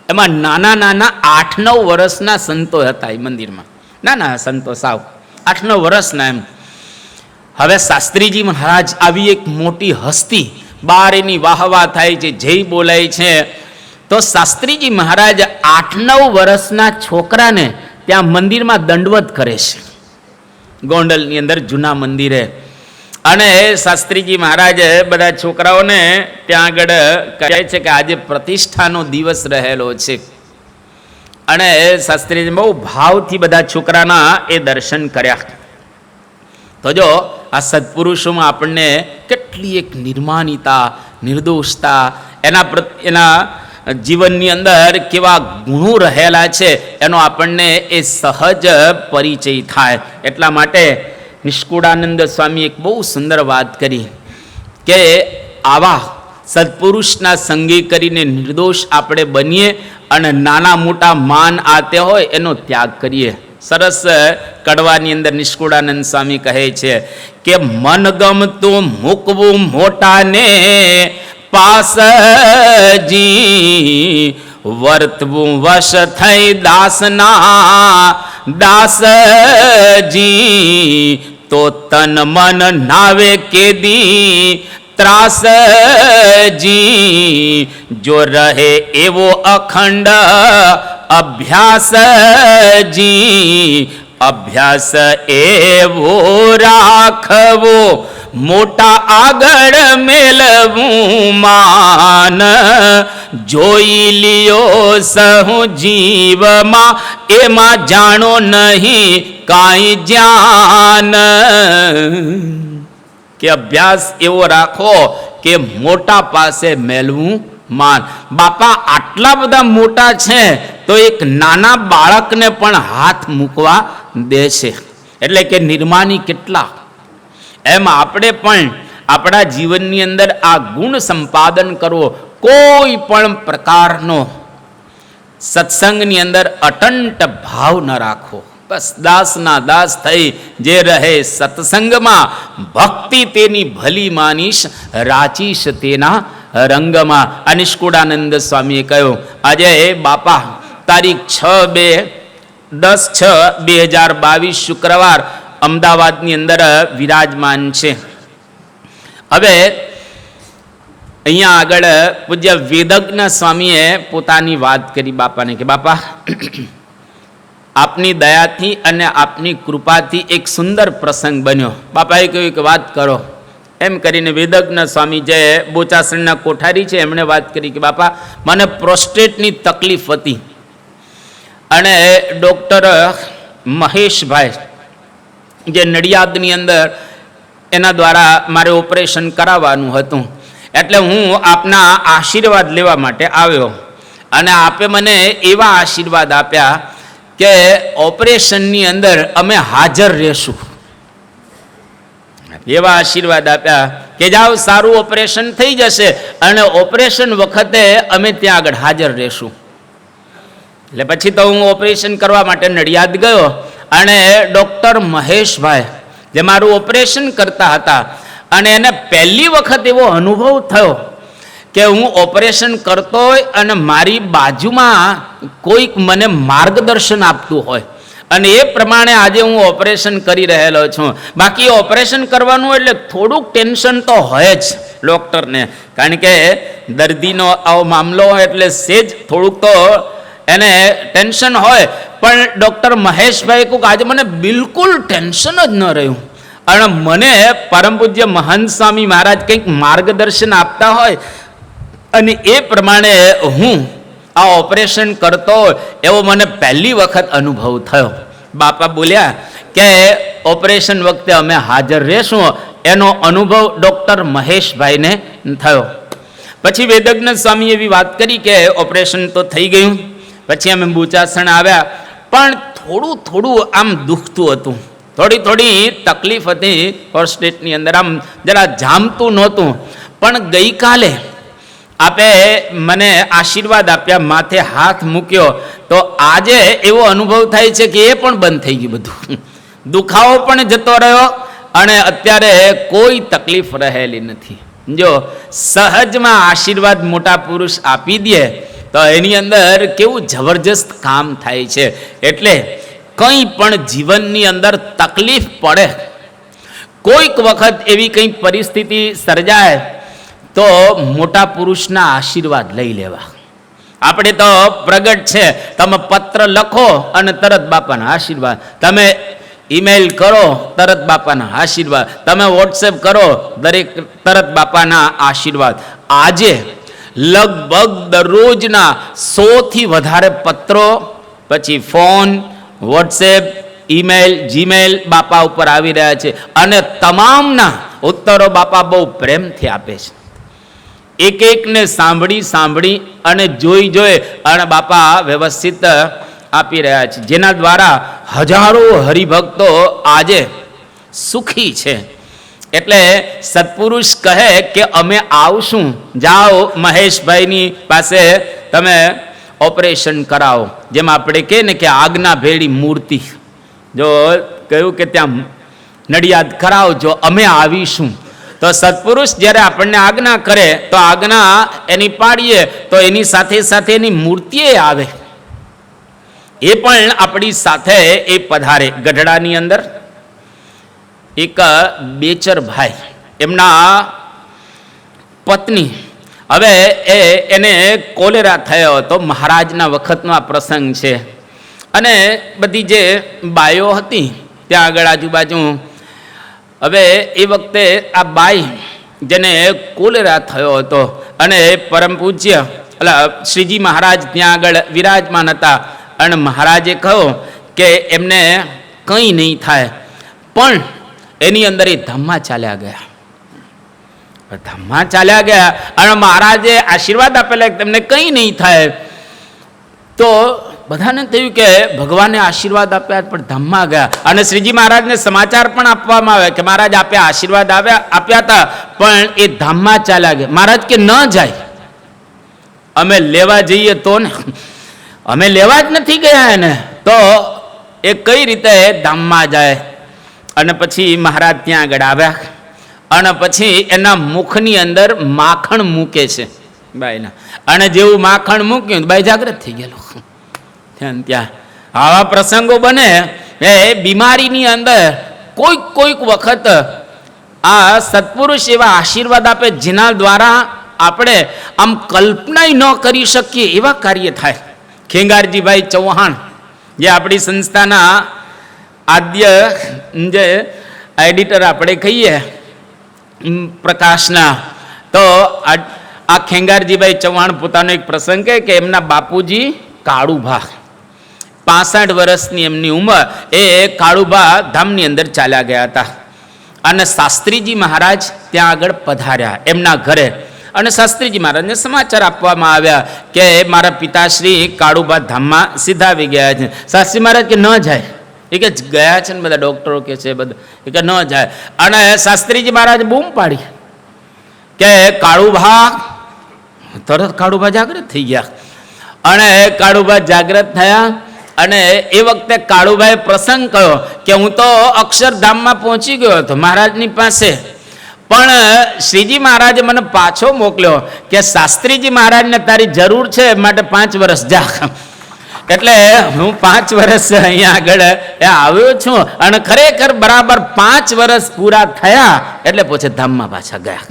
એમાં નાના નાના 8-9 વર્ષના સંતો હતા એ મંદિરમાં. નાના સંતો સાવ 8-9 વર્ષના એમ. હવે શાસ્ત્રીજી મહારાજ આવી એક મોટી હસ્તી, બાર એની વાહવા થાય છે, જય બોલાય છે. તો શાસ્ત્રીજી મહારાજ 8-9 વર્ષના છોકરાને ત્યાં મંદિરમાં દંડવત કરે છે ગોંડલની અંદર જૂના મંદિરે. અને શાસ્ત્રીજી મહારાજ બધા છોકરાઓને ત્યાં આગળ કહે છે કે આજે પ્રતિષ્ઠાનો દિવસ રહેલો છે. અને શાસ્ત્રીજી બહુ ભાવથી બધા છોકરાના એ દર્શન કર્યા. તો જો આ સત્પુરુષોમાં આપણને કેટલી એક નિર્માનિતા, નિર્દોષતા, એના જીવનની અંદર કેવા ગુણો રહેલા છે એનો આપણને એ સહજ પરિચય થાય. એટલા માટે નિષ્કુળાનંદ સ્વામી એક બહુ સુંદર વાત કરી કે આવા સત્પુરુષના સંગે કરીને નિર્દોષ આપણે બનીએ અને નાના મોટા માન આતે હોય એનો ત્યાગ કરીએ. સરસ કડવાની અંદર નિષ્કુળાનંદ સ્વામી કહે છે કે મન ગમતું મૂકવું મોટાને પાસજી, વર્તવું વશ થઈ દાસના દાસજી, તો તન મન નાવે કેદી ત્રાસજી, જો રહે એવો અખંડ અભ્યાસજી, અભ્યાસ એવો રાખવો, મોટા આગળ મેલવું માન, જોઈ લ્યો સહુ જીવમાં, એમાં જાણો નહીં કાંઈ જ્ઞાન. કે અભ્યાસ એવો રાખો કે મોટા પાસે મેળવું માન. બાપા આટલા બધા મોટા છે તો એક નાના બાળકને પણ હાથ મૂકવા દે છે, એટલે કે નિર્માની કેટલા. એમ આપણે પણ આપણા જીવનની અંદર આ ગુણ સંપાદન કરવો. કોઈ પણ પ્રકારનો સત્સંગની અંદર અટંટ ભાવ ન રાખવો. બસ દાસના દાસ થઈ જે રહે સત્સંગમાં, ભક્તિ તેની ભલી માનીશ, રાચીશ તેના રંગમાં. આ નિષ્કુળાનંદ સ્વામીએ કહ્યું. આજે બાપા તારીખ 10/6/2022 શુક્રવાર અમદાવાદની અંદર વિરાજમાન છે. હવે અહીંયા આગળ પૂજ્ય વેદજ્ઞ સ્વામીએ પોતાની વાત કરી બાપાને કે બાપા આપની દયાથી અને આપની કૃપાથી એક સુંદર પ્રસંગ બન્યો. બાપાએ કહ્યું કે વાત કરો. એમ કરીને વેદજ્ઞ સ્વામી જે બોચાસણના કોઠારી છે એમણે વાત કરી કે બાપા મને પ્રોસ્ટેટની તકલીફ હતી અને ડૉક્ટર મહેશભાઈ જે નડિયાદની અંદર એના દ્વારા મારે ઓપરેશન કરાવવાનું હતું, એટલે હું આપના આશીર્વાદ લેવા માટે આવ્યો અને આપે મને એવા આશીર્વાદ આપ્યા કે ઓપરેશનની અંદર અમે હાજર રહેશું. એવા આશીર્વાદ આપ્યા કે જાઓ સારું ઓપરેશન થઈ જશે અને ઓપરેશન વખતે અમે ત્યાં આગળ હાજર રહેશું. એટલે પછી તો હું ઓપરેશન કરવા માટે નડિયાદ ગયો અને ડૉક્ટર મહેશભાઈ જે મારું ઓપરેશન કરતા હતા અને એને પહેલી વખત એવો અનુભવ થયો કે હું ઓપરેશન કરતો હોય અને મારી બાજુમાં કોઈક મને માર્ગદર્શન આપતું હોય અને એ પ્રમાણે આજે હું ઓપરેશન કરી રહેલો છું. બાકી ઓપરેશન કરવાનું એટલે થોડુંક ટેન્શન તો હોય જ ડૉક્ટરને, કારણ કે દર્દીનો આવો મામલો હોય એટલે સેજ થોડુંક તો એને ટેન્શન હોય. પણ ડૉક્ટર મહેશભાઈ કહું આજે મને બિલકુલ ટેન્શન જ ન રહ્યું અને મને પરમ પૂજ્ય મહંત સ્વામી મહારાજ કંઈક માર્ગદર્શન આપતા હોય અને એ પ્રમાણે હું આ ઓપરેશન કરતો એવો મને પહેલી વખત અનુભવ થયો. બાપા બોલ્યા કે ઓપરેશન વખતે અમે હાજર રહેશું, એનો અનુભવ ડૉક્ટર મહેશભાઈને થયો. પછી વેદજ્ઞ સ્વામી એવી વાત કરી કે ઓપરેશન તો થઈ ગયું. પછી અમે બોચાસણ આવ્યા પણ થોડું થોડું આમ દુખતું હતું, થોડી તકલીફ હતી પ્રોસ્ટેટની અંદર, આમ જરા જામતું નહોતું. પણ ગઈકાલે આપે મને આશીર્વાદ આપ્યા, માથે હાથ મૂક્યો તો આજે એવો અનુભવ થાય છે કે એ પણ બંધ થઈ ગયું, બધું દુખાવો પણ જતો રહ્યો અને અત્યારે કોઈ તકલીફ રહેલી નથી. જો સહજમાં આશીર્વાદ મોટા પુરુષ આપી દે તો એની અંદર કેવું જબરજસ્ત કામ થાય છે. એટલે કંઈ પણ જીવનની અંદર તકલીફ પડે, કોઈક વખત એવી કંઈ પરિસ્થિતિ સર્જાય તો મોટા પુરુષના આશીર્વાદ લઈ લેવા. આપણે તો પ્રગટ છે, તમે પત્ર લખો અને તરત બાપાના આશીર્વાદ, તમે ઈમેલ કરો તરત બાપાના આશીર્વાદ, તમે વોટ્સએપ કરો દરેક તરત બાપાના આશીર્વાદ. આજે લગભગ દરરોજના 100થી વધારે પત્રો, પછી ફોન, વોટ્સએપ, ઈમેલ, જીમેલ બાપા ઉપર આવી રહ્યા છે અને તમામના ઉત્તરો બાપા બહુ પ્રેમથી આપે છે. એક એકને સાંભળી અને જોઈ અને બાપા વ્યવસ્થિત આપી રહ્યા છે, જેના દ્વારા હજારો હરિભક્તો આજે સુખી છે. એટલે સત્પુરુષ કહે કે અમે આવશું, જાઓ મહેશભાઈની પાસે તમે ઓપરેશન કરાવો. જેમ આપણે કહે ને કે આજ્ઞા ભેળી મૂર્તિ, જો કહ્યું કે ત્યાં નડિયાદ કરાવજો, અમે આવીશું. તો સત્પુરુષ જ્યારે આપણને આજ્ઞા કરે તો આજ્ઞા એની પાડીએ તો એની સાથે સાથે એની મૂર્તિએ આવે, એ પણ આપણી સાથે એ પધારે. ગઢડાની અંદર એક બેચરભાઈ, એમના પત્ની, હવે એને કોલેરા થયો હતો. મહારાજના વખતનો આ પ્રસંગ છે. અને બધી જે બાઈઓ હતી ત્યાં આગળ આજુબાજુ, હવે એ વખતે આ બાઈ જેને કોલેરા થયો હતો અને પરમ પૂજ્ય શ્રીજી મહારાજ ત્યાં આગળ વિરાજમાન હતા, અને મહારાજે કહ્યું કે એમને કંઈ નહીં થાય, પણ એની અંદર એ ધામમાં ચાલ્યા ગયા. ધામમાં ચાલ્યા ગયા અને મહારાજે આશીર્વાદ આપેલા કે તેમને કંઈ નહીં થાય. તો બધાને થયું કે ભગવાને આશીર્વાદ આપ્યા પણ ધામમાં ગયા. અને શ્રીજી મહારાજને સમાચાર પણ આપવામાં આવે કે મહારાજ આપ્યા આશીર્વાદ આપ્યા હતા પણ એ ધામમાં ચાલ્યા ગયા. મહારાજ કે ન જાય, અમે લેવા જઈએ તો ને, અમે લેવા જ નથી ગયા એને, તો એ કઈ રીતે ધામમાં જાય. અને પછી મહારાજ ત્યાં આગળ આવ્યા અને પછી એના મુખની અંદર માખણ મૂકે છે બાઈના. અને જેવું માખણ મૂક્યું બાઈ જાગૃત થઈ ગયેલું. ત્યાં આવા પ્રસંગો બને. એ બીમારીની અંદર કોઈક વખત આ સત્પુરુષ એવા આશીર્વાદ આપે જેના દ્વારા આપણે આમ કલ્પના ન કરી શકીએ એવા કાર્ય થાય. ખેંગારજીભાઈ ચૌહાણ જે આપણી સંસ્થાના આદ્ય જે એડિટર આપણે કહીએ પ્રકાશના, તો આ ખેંગારજીભાઈ ચૌહાણ પોતાનો એક પ્રસંગ કહે કે એમના બાપુજી કાળુભા, 65 વર્ષની એમની ઉંમર, એ કાળુભા ધામની અંદર ચાલ્યા ગયા હતા. અને શાસ્ત્રીજી મહારાજ ત્યાં આગળ પધાર્યા એમના ઘરે. અને શાસ્ત્રીજી મહારાજને સમાચાર આપવામાં આવ્યા કે મારા પિતાશ્રી કાળુભા ધામમાં સીધા આવી ગયા છે. શાસ્ત્રી મહારાજ કે ન જાય, એ કે ગયા છે ને બધા ડૉક્ટરો કે છે બધા, એ કે ન જાય. અને શાસ્ત્રીજી મહારાજ બૂમ પાડી કે કાળુભા. તરત કાળુભા જાગૃત થઈ ગયા. અને કાળુભા જાગૃત થયા અને એ વખતે કાળુભાઈ પ્રસંગ કહ્યો કે હું તો અક્ષરધામમાં પહોંચી ગયો હતો મહારાજની પાસે, પણ શ્રીજી મહારાજે મને પાછો મોકલ્યો કે શાસ્ત્રીજી મહારાજને તારી જરૂર છે માટે 5 વર્ષ જા. એટલે હું 5 વર્ષ અહીંયા આગળ આવ્યો છું. અને ખરેખર બરાબર 5 વર્ષ પૂરા થયા એટલે પછી ધામમાં પાછા ગયા.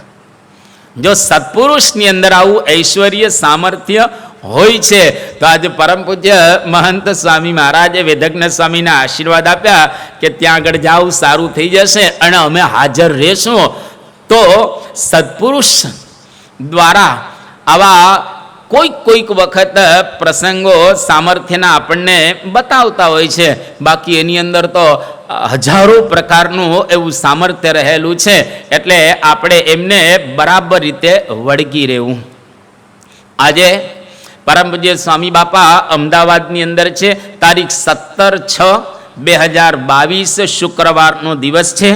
જો સત્પુરુષની અંદર આવું ઐશ્વર્ય સામર્થ્ય હોય છે તો આજે પરમ પૂજ્ય મહંત સ્વામી મહારાજે વેદજ્ઞ સ્વામીના આશીર્વાદ આપ્યા કે ત્યાં આગળ જાવ સારું થઈ જશે અને અમે હાજર રહેશું. તો સત્પુરુષ દ્વારા આવા કોઈક વખત પ્રસંગો સામર્થ્યના આપણને બતાવતા હોય છે. બાકી એની અંદર તો હજારો પ્રકારનું એવું સામર્થ્ય રહેલું છે. એટલે આપણે એમને બરાબર રીતે વળગી રહેવું. આજે પરમ પૂજ્ય સ્વામી બાપા અમદાવાદની અંદર છે. તારીખ 17/6/2022 શુક્રવારનો દિવસ છે.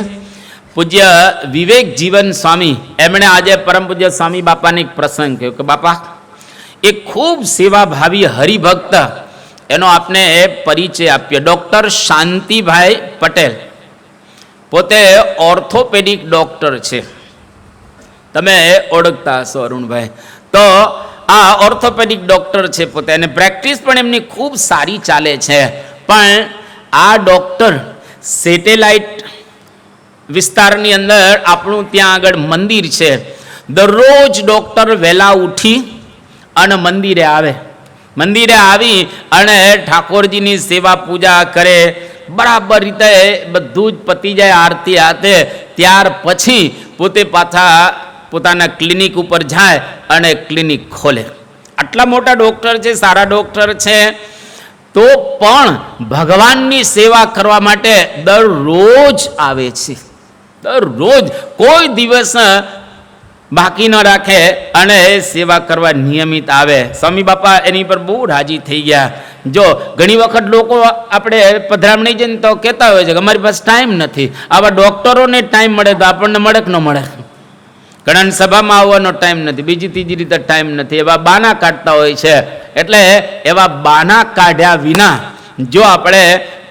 પૂજ્ય વિવેક જીવન સ્વામી એમણે આજે પરમ પૂજ્ય સ્વામી બાપાને એક પ્રસંગ કહ્યો કે બાપા એક ખૂબ સેવાભાવી હરિભક્ત, એનો આપને પરિચય આપ્યો. ડૉક્ટર શાંતિભાઈ પટેલ, પોતે ઓર્થોપેડિક ડૉક્ટર છે. તમે ઓળખતા હશો અરુણભાઈ. તો આ ઓર્થોપેડિક ડૉક્ટર છે પોતે, અને પ્રેક્ટિસ પણ એમની ખૂબ સારી ચાલે છે. પણ આ ડૉક્ટર સેટેલાઇટ વિસ્તારની અંદર આપણું ત્યાં આગળ મંદિર છે. દરરોજ ડૉક્ટર વહેલા ઉઠી અને મંદિરે આવે. મંદિરે આવી અને ઠાકોરજીની સેવા પૂજા કરે. બરાબર રીતે બધું જ પતી જાય આરતી હાથે. ત્યાર પછી પોતે પાછા પોતાના ક્લિનિક ઉપર જાય અને ક્લિનિક ખોલે. આટલા મોટા ડૉક્ટર છે, સારા ડૉક્ટર છે, તો પણ ભગવાનની સેવા કરવા માટે દરરોજ આવે છે. દરરોજ કોઈ દિવસ બાકી ન રાખે અને સેવા કરવા નિયમિત આવે. સ્વામી બાપા એની પર બહુ રાજી થઈ ગયા. જો ઘણી વખત લોકો આપણે પધરામણી જઈને તો કહેતા હોય છે કે અમારી પાસે ટાઈમ નથી. આવા ડૉક્ટરોને ટાઈમ મળે તો આપણને મળે કે ન મળે? ઘણા સભામાં આવવાનો ટાઈમ નથી, બીજી ત્રીજી રીતે ટાઈમ નથી, એવા બાના કાઢતા હોય છે. એટલે એવા બાના કાઢ્યા વિના જો આપણે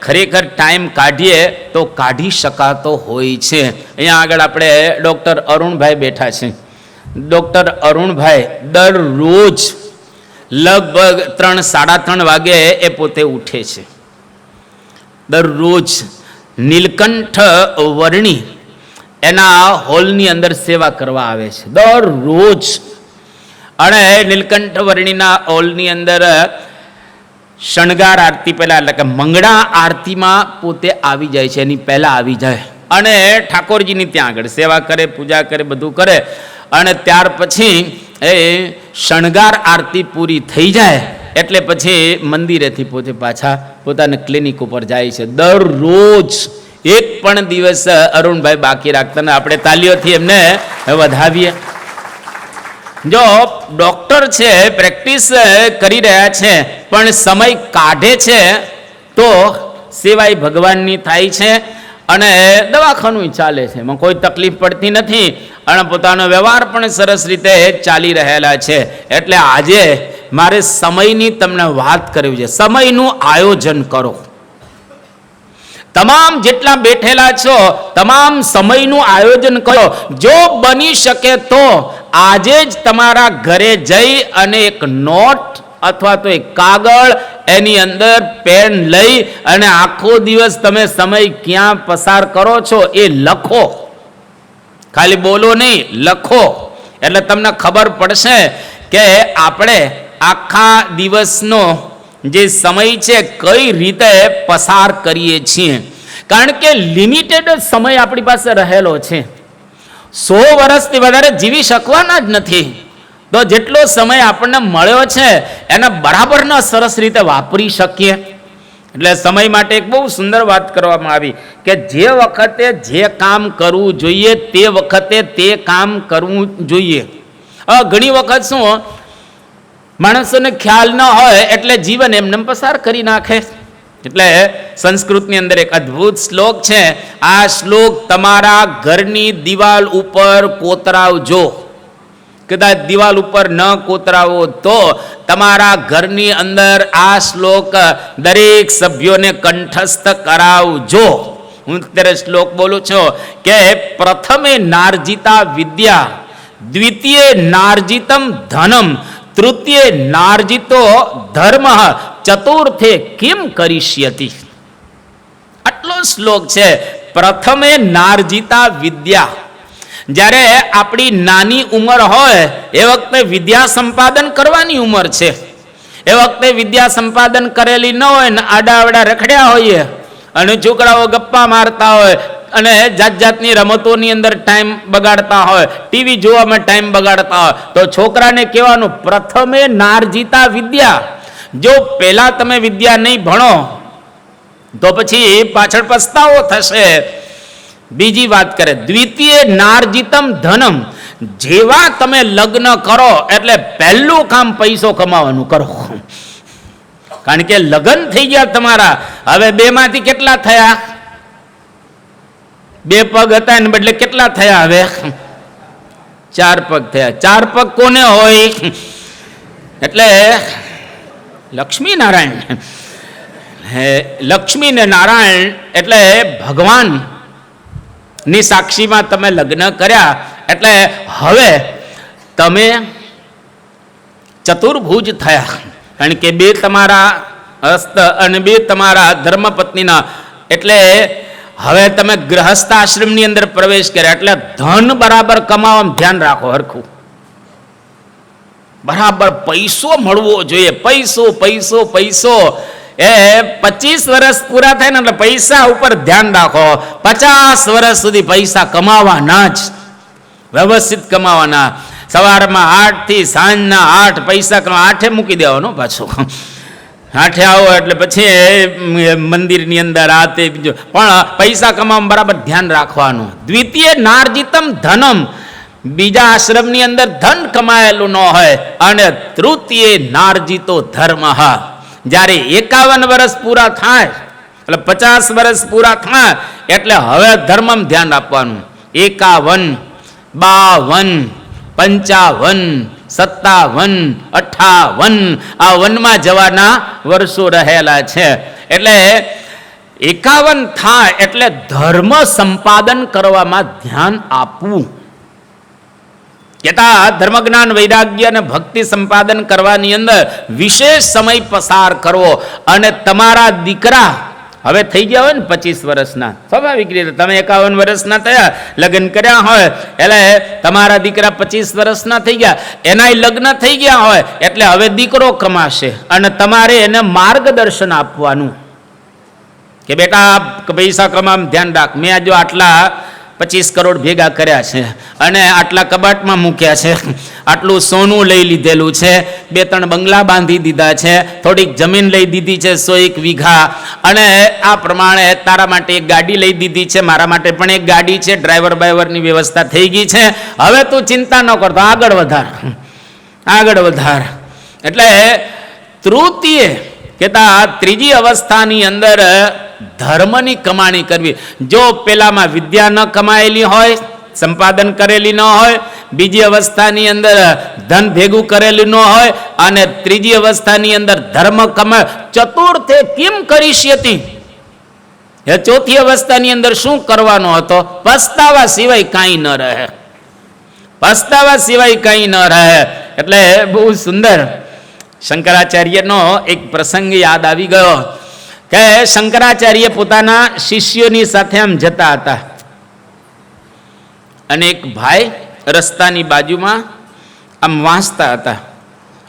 ખરેખર ટાઈમ કાઢીએ તો કાઢી શકાતો હોય છે. અહીંયા આગળ આપણે ડૉક્ટર અરુણભાઈ બેઠા છે. ડૉક્ટર અરુણભાઈ દરરોજ લગભગ 3-3:30 વાગે એ પોતે ઉઠે છે. દરરોજ નીલકંઠ વર્ણી એના હોલની અંદર સેવા કરવા આવે છે દરરોજ. અને નીલકંઠ વર્ણિના હોલની અંદર શણગાર આરતી પહેલા, એટલે કે મંગળા આરતીમાં પોતે આવી જાય છે, એની પહેલા આવી જાય અને ઠાકોરજીની ત્યાં આગળ સેવા કરે, પૂજા કરે, બધું કરે. અને ત્યાર પછી એ શણગાર આરતી પૂરી થઈ જાય એટલે પછી મંદિરેથી પોતે પાછા પોતાના ક્લિનિક ઉપર જાય છે. દરરોજ એક પણ દિવસ અરુણભાઈ બાકી રાખતા ને આપણે તાલીઓથી એમને વધાવીએ. જો ડૉક્ટર છે, પ્રેક્ટિસ કરી રહ્યા છે, પણ સમય કાઢે છે તો સેવાય ભગવાનની થાય છે અને દવાખાનું ચાલે છે, એમાં કોઈ તકલીફ પડતી નથી અને પોતાનો વ્યવહાર પણ સરસ રીતે ચાલી રહેલા છે. એટલે આજે મારે સમયની તમને વાત કરવી છે. સમયનું આયોજન કરો. તમામ જેટલા બેઠેલા છો તમામ સમયનું આયોજન કરો. જો બની શકે તો આજે જ તમારા ઘરે જઈ અને એક નોટ અથવા તો એક કાગળ, એની અંદર પેન લઈ અને આખો દિવસ તમે સમય ક્યાં પસાર કરો છો એ લખો. ખાલી બોલો નહીં, લખો. એટલે તમને ખબર પડશે કે આપણે આખા દિવસનો જે સમય છે કઈ રીતે પસાર કરીએ છીએ. કારણ કે લિમિટેડ સમય આપણી પાસે રહેલો છે. 100 વર્ષથી વધારે જીવી શકવાના જ નથી. તો જેટલો સમય આપણને મળ્યો છે એને બરાબરના સરસ રીતે વાપરી શકીએ. એટલે સમય માટે એક બહુ સુંદર વાત કરવામાં આવી કે જે વખતે જે કામ કરવું જોઈએ તે વખતે તે કામ કરવું જોઈએ. ઘણી વખત શું માણસોને ખ્યાલ ન હોય એટલે જીવન એમને પસાર કરી નાખે. એટલે સંસ્કૃતની અંદર એક અદ્ભુત શ્લોક છે. આ શ્લોક તમારા ઘરની દિવાલ ઉપર કોતરાવજો. કદાચ દિવાલ ઉપર ન કોતરાવો તો તમારા ઘરની અંદર આ શ્લોક દરેક સભ્યોને કંઠસ્થ કરાવજો. હું અત્યારે શ્લોક બોલું છું કે પ્રથમે નાર્જિતા વિદ્યા, દ્વિતીય નાર્જિતમ ધનમ, તૃતીય નાર્જિતો ધર્મ, ચતુર્થે કિમ કરિષ્યતિ. આટલો શ્લોક છે. પ્રથમે નાર્જિતા વિદ્યા. જ્યારે આપણી નાની ઉંમર હોય એ વખતે વિદ્યા સંપાદન કરવાની ઉંમર છે. એ વખતે વિદ્યા સંપાદન કરેલી ન હોય ને આડાવડા રખડ્યા હોઈએ અને છોકરાઓ ગપ્પા મારતા હોય અને જાત જાતની રમતોની અંદર ટાઈમ બગાડતા હોય, ટીવી જોવામાં ટાઈમ બગાડતા હોય, તો છોકરાને કહેવાનું પ્રથમે નાર્જિતા વિદ્યા. જો પહેલા તમે વિદ્યા નહીં ભણો તો પછી પાછળ પસ્તાવો થશે. બીજી વાત કરે દ્વિતીય નાર્જિતમ ધનમ. જેવા તમે લગ્ન કરો એટલે પહેલું કામ પૈસો કમાવાનું કરો. કારણ કે લગ્ન થઈ ગયા તમારા, હવે 2 માંથી કેટલા થયા? 2 પગ હતા ને બદલે કેટલા થયા? હવે 4 પગ થયા. 4 પગ કોને હોય? એટલે લક્ષ્મી નારાયણ. લક્ષ્મી ને નારાયણ એટલે ભગવાન ની સાક્ષીમાં તમે લગ્ન કર્યા એટલે હવે તમે ચતુર્ભુજ થયા. કારણ કે 2 તમારા હસ્ત અને 2 તમારા ધર્મપત્નીના. એટલે હવે તમે ગૃહસ્થ આશ્રમની અંદર પ્રવેશ કર્યા એટલે ધન બરાબર કમાવામાં ધ્યાન રાખો. હરખું બરાબર પૈસો મળવો જોઈએ. પૈસો પૈસો પૈસો. એ 25 વર્ષ પૂરા થાય ને એટલે પૈસા ઉપર ધ્યાન રાખો. 50 વર્ષ સુધી પૈસા કમાવાના જ, વ્યવસ્થિત કમાવાના. સવારમાં 8 થી સાંજના 8 પૈસા 8 મૂકી દેવાનો. પાછો 8 આવો એટલે પછી મંદિરની અંદર આ તે બીજું, પણ પૈસા કમાવામાં બરાબર ધ્યાન રાખવાનું. દ્વિતીય નાર્જિતમ ધનમ. બીજા આશ્રમની અંદર ધન કમાયેલું ન હોય. અને તૃતીય નાર્જિતો ધર્મ. જ્યારે 51 વર્ષ પૂરા થાય એટલે 50 વર્ષ પૂરા થાય એટલે હવે ધર્મમાં ધ્યાન આપવાનું. 51, 52, 55, 57, 58 આ વનમાં જવાના વર્ષો રહેલા છે. એટલે 51 થાય એટલે ધર્મ સંપાદન કરવામાં ધ્યાન આપવું. કેતા ધર્મ જ્ઞાન વૈરાગ્ય અને ભક્તિ સંપાદન કરવાની અંદર વિશેષ સમય પસાર કરવો. અને તમારા દીકરા હવે થઈ ગયા હોય ને 25 વર્ષના, સ્વાભાવિક રીતે તમે 51 વર્ષના થયા, લગ્ન કર્યા હોય એટલે તમારા દીકરા 25 વર્ષના થઈ ગયા, એનાય લગ્ન થઈ ગયા હોય એટલે હવે દીકરો કમાશે અને તમારે એને માર્ગદર્શન આપવાનું કે બેટા પૈસા કમાવામાં ધ્યાન રાખ. મેં જો આટલા 25 કરોડ ભેગા કર્યા છે અને આટલા કબાટમાં મૂક્યા છે, આટલું સોનું લઈ લીધેલું છે, 2-3 બંગલા બાંધી દીધા છે, થોડીક જમીન લઈ દીધી છે 101 વીઘા, અને આ પ્રમાણે તારા માટે એક ગાડી લઈ દીધી છે, મારા માટે પણ એક ગાડી છે, ડ્રાઈવર બાઈવરની વ્યવસ્થા થઈ ગઈ છે, હવે તું ચિંતા ન કરતો, આગળ વધાર. એટલે તૃતીય કહેતા ત્રીજી અવસ્થાની અંદર ધર્મની કમાણી કરવી. જો પેલામાં વિદ્યા ન કમાયેલી હોય, સંપાદન કરેલી ન હોય, બીજી અવસ્થાની અંદર ધન ભેગું કરેલું ન હોય, અને ત્રીજી અવસ્થાની અંદર ધર્મ કમાય, ચતુર્થે કિમ કરીષ્યતિ, એ ચોથી અવસ્થાની અંદર શું કરવાનો હતો? પસ્તાવા સિવાય કાંઈ ન રહે, પસ્તાવા સિવાય કાંઈ ન રહે. એટલે બહુ સુંદર શંકરાચાર્યનો એક પ્રસંગ યાદ આવી ગયો કે શંકરાચાર્ય પોતાના શિષ્યોની સાથે આમ જતા હતા અને એક ભાઈ રસ્તાની બાજુમાં આમ વાંચતા હતા.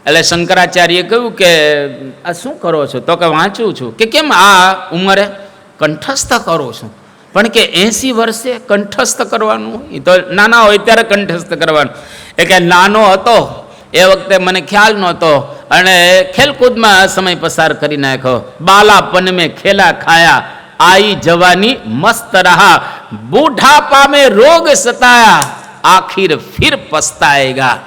એટલે શંકરાચાર્ય કહ્યું કે આ શું કરો છો? તો કે વાંચું છું. કે કેમ આ ઉંમરે? કંઠસ્થ કરું છું. પણ કે 80 વર્ષે કંઠસ્થ કરવાનું? એ તો નાના હોય ત્યારે કંઠસ્થ કરવાનું. એ કે નાનો હતો એ વખતે મને ખ્યાલ નહોતો અને ખેલકૂદમાં સમય પસાર કરી નાખ્યો. બાલાપન મેં ખેલા ખાયા, આઈ જવાની મસ્ત રહા, બૂઢાપા મેં રોગ સતાયા, આખિર ફિર પસ્તાએગા.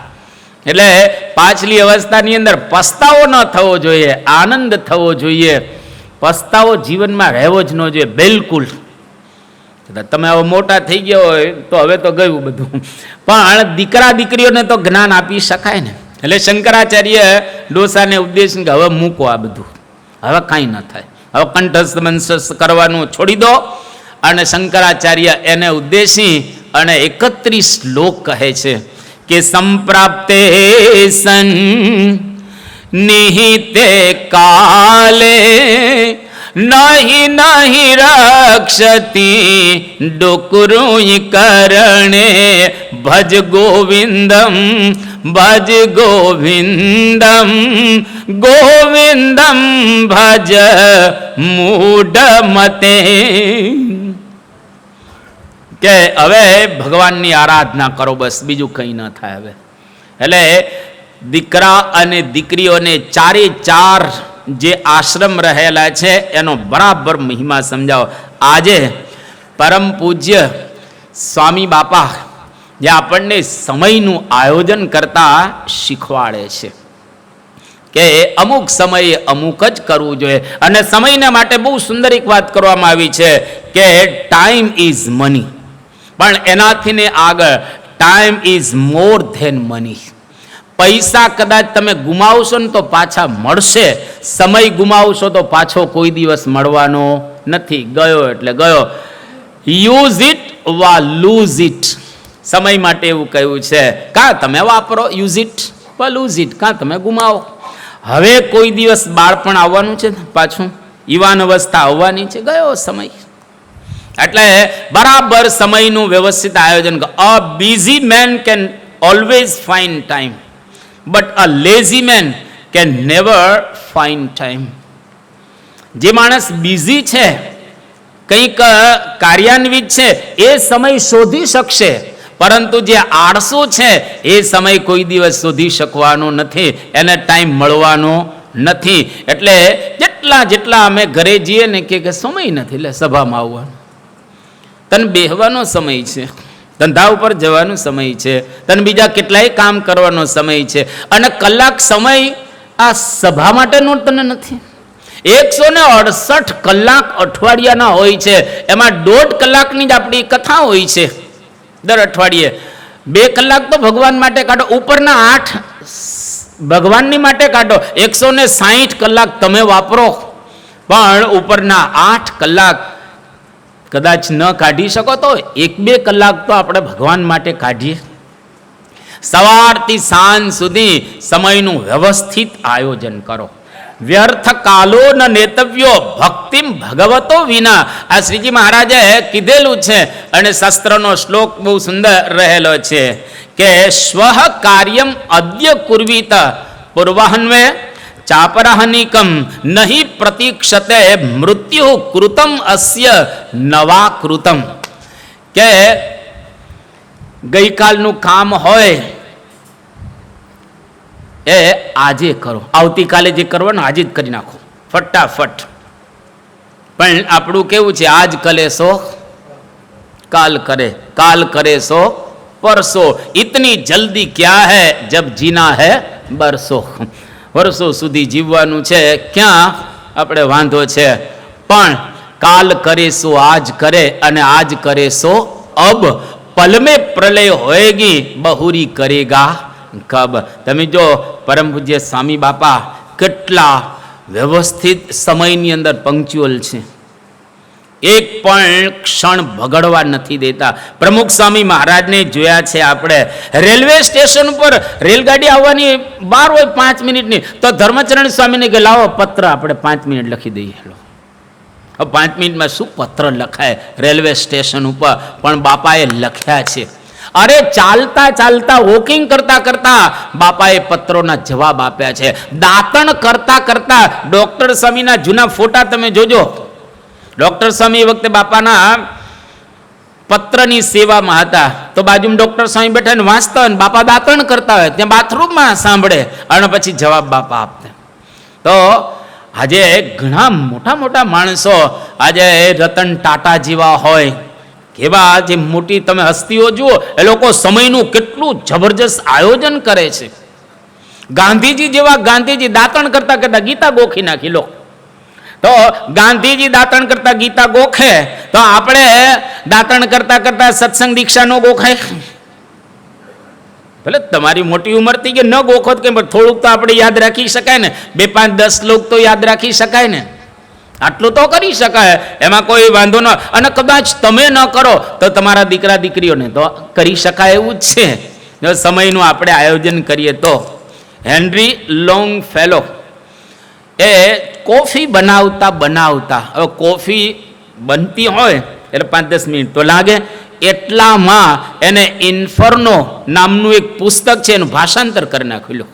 એટલે પાછલી અવસ્થાની અંદર પસ્તાવો ન થવો જોઈએ, આનંદ થવો જોઈએ. પસ્તાવો જીવનમાં રહેવો જ ન જોઈએ બિલકુલ. તમે હવે મોટા થઈ ગયા હોય તો હવે તો ગયું બધું, પણ દીકરા દીકરીઓને તો જ્ઞાન આપી શકાય ને. એટલે શંકરાચાર્ય ડોસાને ઉપદેશ કે હવે મૂકો આ બધું, હવે કાંઈ ન થાય, હવે કંઠસ્થ મંથસ્થ કરવાનું છોડી દો. અને શંકરાચાર્ય એને ઉદ્દેશી અને 31 શ્લોક કહે છે કે સંપ્રાપ્તે સન નિહિતે કાલે નહીં નહીં રક્ષતી ડુકરુઈ કરણે, ભજ ગોવિંદમ ભજ ગોવિંદમ ગોવિંદમ ભજ મૂઢ મતે. કે હવે ભગવાનની આરાધના કરો, બસ બીજું કંઈ ન થાય હવે. એટલે દીકરા અને દીકરીઓને 4 જે આશ્રમ રહેલા છે એનો બરાબર મહિમા સમજાવો. આજે પરમ પૂજ્ય સ્વામી બાપા જે આપણને સમયનું આયોજન કરતા શીખવાડે છે કે અમુક સમયે અમુક જ કરવું જોઈએ. અને સમયને માટે બહુ સુંદર એક વાત કરવામાં આવી છે કે ટાઈમ ઇઝ મની, પણ એનાથી ને આગળ time is more than money. પૈસા કદાચ તમે ગુમાવશો ને તો પાછા મળશે, સમય ગુમાવશો તો પાછો કોઈ દિવસ મળવાનો નથી. ગયો એટલે ગયો. યુઝ ઇટ વા લૂઝ ઇટ. સમય માટે એવું કહ્યું છે, કાં તમે વાપરો યુઝ ઇટ વા લૂઝ ઇટ, કાં તમે ગુમાવો. હવે કોઈ દિવસ બાળપણ આવવાનું છે પાછું, યુવાન અવસ્થા આવવાની છે, ગયો સમય. એટલે બરાબર સમયનું વ્યવસ્થિત આયોજન. અ busy main can always find time, but a lazy main can never find time. જે માણસ બિઝી છે, કંઈક કાર્યાન્વિત છે, એ સમય શોધી શકશે, પરંતુ જે આળસુ છે એ સમય કોઈ દિવસ શોધી શકવાનો નથી, એને ટાઈમ મળવાનો નથી. એટલે જેટલા અમે ઘરે જઈએ ને કે સમય નથી, એટલે સભામાં આવવાનો, તને બેહવાનો સમય છે, ધંધા ઉપર જવાનો સમય છે, તને બીજા કેટલાય કામ કરવાનો સમય છે, અને કલાક સમય આ સભા માટેનો તને નથી. 168 કલાક અઠવાડિયાના હોય છે, એમાં 1.5 કલાકની જ આપણી કથા હોય છે દર અઠવાડિયે. 2 કલાક તો ભગવાન માટે કાઢો, ઉપરના 8 ભગવાનની માટે કાઢો. 160 કલાક તમે વાપરો, પણ ઉપરના 8 કલાક કદાચ ન કાઢી શકો તો 1-2 કલાક તો આપણે ભગવાન માટે કાઢીએ. સવારથી સાંજ સુધી સમયનું વ્યવસ્થિત આયોજન કરો. વ્યર્થ કાલો ન નેતવ્યો ભક્તિમ ભગવતો વિના. આ શ્રીજી મહારાજે કીધેલું છે અને શાસ્ત્રનો શ્લોક બહુ સુંદર રહેલો છે કે સ્વઃ કાર્યમ અદ્ય કુર્વીત પૂર્વાહન્વે ચાપરાહનિકમ નહીં પ્રતીક્ષતે મૃત્યુ કૃતમ અસ્ય નવા કૃતમ. કે ગઈકાલનું કામ હોય એ આજે કરો, આવતીકાલે જે કરવાનું આજે જ કરી નાખો ફટાફટ. પણ આપણું કેવું છે, આજ કલે સો કાલ કરે, કાલ કરે સો પરસો. ઇતની જલ્દી ક્યાં હૈ જબ જીના હૈ બરસો. વર્ષો સુધી જીવવાનું છે, ક્યાં આપણે વાંધો છે. પણ કાલ કરે સો આજ કરે અને આજ કરે સો અબ. પલ મેં પ્રલય હોએગી બહુરી કરેગા કબ. તમે જો પરમ પૂજ્ય સ્વામી બાપા કેટલા વ્યવસ્થિત સમયની અંદર પંક્ચ્યુઅલ છે, એક પણ ક્ષણ બગડવા નથી દેતા. પ્રમુખ સ્વામી મહારાજને જોયા છે આપણે, રેલવે સ્ટેશન ઉપર રેલગાડી આવવાની વાર હોય 5 મિનિટની તો ધર્મચરણ સ્વામીને કે લાવો પત્ર આપણે 5 મિનિટ લખી દઈએ. 5 મિનિટમાં શું પત્ર લખાય રેલવે સ્ટેશન ઉપર, પણ બાપાએ લખ્યા છે. અરે ચાલતા ચાલતા વોકિંગ કરતા કરતા બાપાએ પત્રોના જવાબ આપ્યા છે. દાંતણ કરતા કરતા ડોક્ટર સ્વામીના જૂના ફોટા તમે જોજો. ડોક્ટર સ્વામી વખતે બાપાના પત્રની સેવામાં હતા તો બાજુમાં ડોક્ટર સ્વામી બેઠા ને વાંચતા હોય, બાપા દાંતણ કરતા હોય, ત્યાં બાથરૂમમાં સાંભળે અને પછી જવાબ બાપા આપતા. તો આજે ઘણા મોટા મોટા માણસો, આજે રતન ટાટા જેવા હોય, કેવા જે મોટી તમે હસ્તીઓ જુઓ, એ લોકો સમયનું કેટલું જબરજસ્ત આયોજન કરે છે. ગાંધીજી જેવા, ગાંધીજી દાંતણ કરતા કરતા ગીતા ગોખી નાખી લો. તો ગાંધીજી દાંતણ કરતા ગીતા ગોખે તો આપણે દાંતણ કરતા કરતા સત્સંગ દીક્ષા નો ગોખાય. ભલે તમારી મોટી ઉંમર થઈ ગઈ, ન ગોખો કે થોડુંક તો આપણે યાદ રાખી શકાય ને, 2, 5, 10 શ્લોક તો યાદ રાખી શકાય ને, આટલું તો કરી શકાય, એમાં કોઈ વાંધો ન. અને કદાચ તમે ન કરો તો તમારા દીકરા દીકરીઓને તો કરી શકાય એવું જ છે, જો સમયનું આપણે આયોજન કરીએ તો. હેનરી લોંગ ફેલો એ કોફી બનાવતા બનાવતા, હવે કોફી બનતી હોય એટલે 5-10 મિનિટ તો લાગે, એટલામાં એને ઇન્ફર્નો નામનું એક પુસ્તક છે, એનું ભાષાંતર કરી નાખ્યું.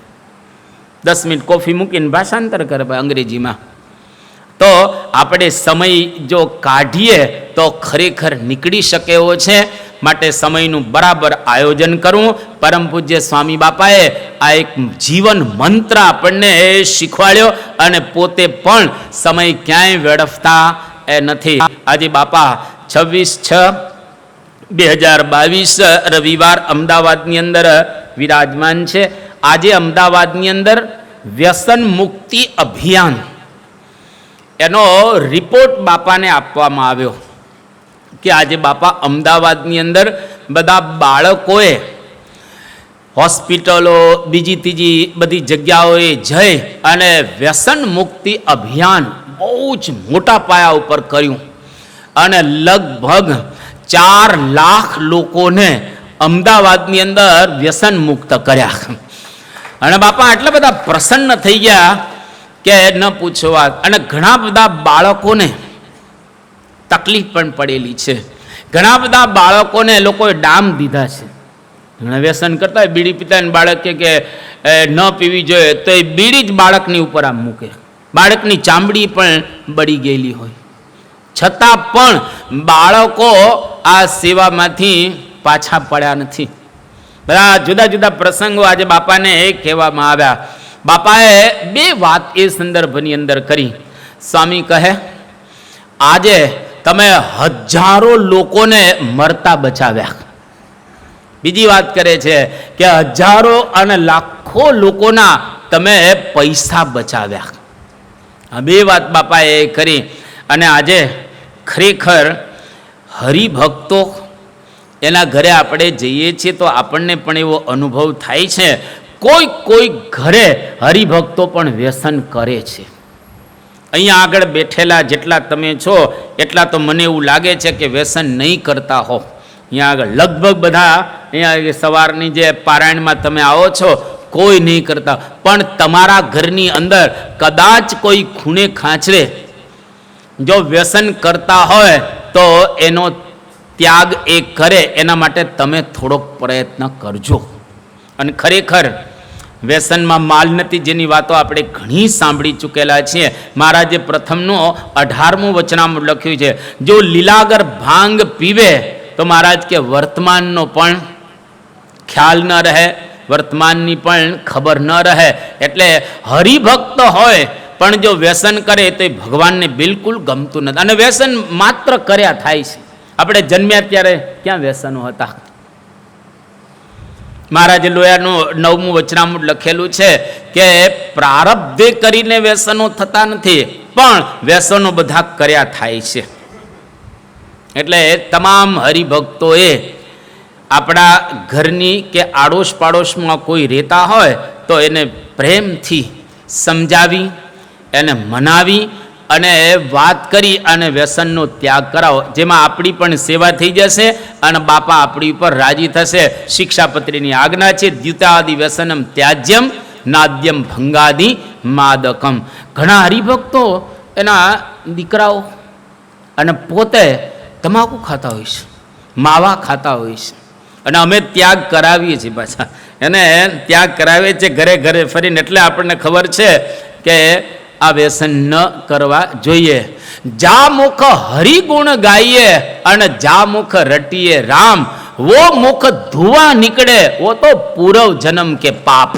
10 મિનિટ કોફી મૂકીને ભાષાંતર કરે અંગ્રેજીમાં. તો આપણે સમય જો કાઢીએ તો ખરેખર નીકળી શકે એવો છે. માટે સમયનું બરાબર આયોજન કરવું. પરમ પૂજ્ય સ્વામી બાપાએ આ એક જીવન મંત્ર આપણને શીખવાડ્યો અને પોતે પણ સમય ક્યાંય વેડફતા એ નથી. આજે બાપા 26/6/2022 રવિવાર અમદાવાદની અંદર વિરાજમાન છે. આજે અમદાવાદની અંદર વ્યસન મુક્તિ અભિયાન એનો રિપોર્ટ બાપાને આપવામાં આવ્યો કે આજે બાપા અમદાવાદની અંદર બધા બાળકોએ હોસ્પિટલો, બીજી ત્રીજી બધી જગ્યાઓએ જઈ અને વ્યસન મુક્તિ અભિયાન બહુ જ મોટા પાયા ઉપર કર્યું અને લગભગ 4 લાખ લોકોને અમદાવાદની અંદર વ્યસન મુક્ત કર્યા. અને બાપા આટલા બધા પ્રસન્ન થઈ ગયા કે ન પૂછો વાત. અને ઘણા બધા બાળકોને તકલીફ પણ પડેલી છે. ઘણા બધા બાળકોને લોકોએ ડામ દીધા છે. ઘણા વ્યસન કરતા હોય, બીડી પીતા બાળક કે ન પીવી જોઈએ તો એ બીડી જ બાળકની ઉપર આમ મૂકે, બાળકની ચામડી પણ બળી ગયેલી હોય, છતાં પણ બાળકો આ સેવામાંથી પાછા પડ્યા નથી. બધા જુદા જુદા પ્રસંગો આજે બાપાને કહેવામાં આવ્યા. બાપાએ 2 વાત એ સંદર્ભની અંદર કરી. સ્વામી કહે, આજે તમે હજારો લોકોને મરતા બચાવ્યા. બીજી વાત કરે છે કે હજારો અને લાખો લોકોના તમે પૈસા બચાવ્યા. આ 2 વાત બાપાએ કરી. અને આજે ખરેખર હરિભક્તો એના ઘરે આપણે જઈએ છીએ તો આપણને પણ એવો અનુભવ થાય છે, કોઈ ઘરે હરિભક્તો પણ વ્યસન કરે છે. અહીંયા આગળ બેઠેલા જેટલા તમે છો એટલા તો મને એવું લાગે છે કે વ્યસન નહીં કરતા હો. અહીંયા આગળ લગભગ બધા અહીંયા સવારની જે પારાયણમાં તમે આવો છો, કોઈ નહીં કરતા. પણ તમારા ઘરની અંદર કદાચ કોઈ ખૂણે ખાંચરે જો વ્યસન કરતા હોય તો એનો ત્યાગ એ કરે એના માટે તમે થોડોક પ્રયત્ન કરજો. અને ખરેખર વ્યસનમાં માલ નથી જેની વાતો આપણે ઘણી સાંભળી ચૂકેલા છીએ. મહારાજે પ્રથમનું 18મું વચનામૃત લખ્યું છે, જો લીલાગર ભાંગ પીવે તો મહારાજ કે વર્તમાનનો પણ ખ્યાલ ન રહે, વર્તમાનની પણ ખબર ન રહે. એટલે હરિભક્ત હોય પણ જો વ્યસન કરે તો એ ભગવાનને બિલકુલ ગમતું નથી. અને વ્યસન માત્ર કર્યા થાય છે. આપણે જન્મ્યા ત્યારે ક્યાં વ્યસનો હતા? મહારાજે લોયાનું 9મું વચનામૃત લખેલું છે કે પ્રારબ્ધે કરીને વ્યસનો થતા નથી, પણ વ્યસનો બધા કર્યા થાય છે. એટલે તમામ હરિભક્તોએ આપણા ઘરની કે આડોશ પાડોશમાં કોઈ રહેતા હોય તો એને પ્રેમથી સમજાવી, એને મનાવી અને વાત કરી અને વ્યસનનો ત્યાગ કરાવો, જેમાં આપણી પણ સેવા થઈ જશે અને બાપા આપણી ઉપર રાજી થશે. શિક્ષાપત્રીની આજ્ઞા છે, દ્યુતાદિ વ્યસનમ ત્યાજ્યમ નાદ્યમ ભંગાદિ માદકમ. ઘણા હરિભક્તો એના દીકરાઓ અને પોતે તમાકુ ખાતા હોય છે, માવા ખાતા હોય છે, અને અમે ત્યાગ કરાવીએ છીએ. પાછા એને ત્યાગ કરાવીએ છીએ ઘરે ઘરે ફરીને. એટલે આપણને ખબર છે કે આ વ્યસન ન કરવા જોઈએ. જા મુખ હરિગુણ ગાઈએ અને જા મુખ રટીએ રામ, વો મુખ ધુઆ નીકળે વો તો પૂર્વ જન્મ કે પાપ.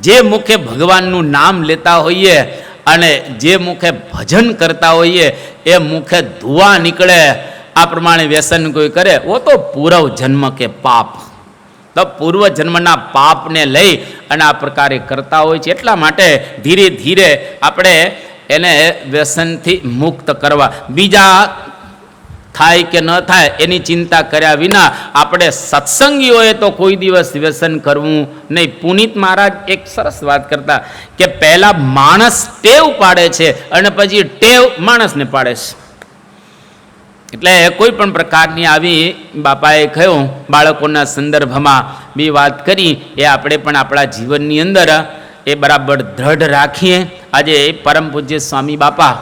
જે મુખે ભગવાનનું નામ લેતા હોઈએ અને જે મુખે ભજન કરતા હોઈએ એ મુખે ધુઆ નીકળે, આ પ્રમાણે વ્યસન કોઈ કરે વો તો પૂર્વ જન્મ કે પાપ. તો પૂર્વ જન્મના પાપને લઈ અને આ પ્રકારે કરતા હોય છે. એટલા માટે ધીરે ધીરે આપણે એને વ્યસનથી મુક્ત કરવા, બીજા થાય કે ન થાય એની ચિંતા કર્યા વિના આપણે સત્સંગીઓએ તો કોઈ દિવસ વ્યસન કરવું નહીં. પુનિત મહારાજ એક સરસ વાત કરતા કે પહેલા માણસ ટેવ પાડે છે અને પછી ટેવ માણસને પાડે છે. એટલે કોઈ પણ પ્રકારની આવી બાપાએ કહ્યું બાળકોના સંદર્ભમાં બી વાત કરી, એ આપણે પણ આપણા જીવનની અંદર એ બરાબર દ્રઢ રાખીએ. આજે પરમ પૂજ્ય સ્વામી બાપા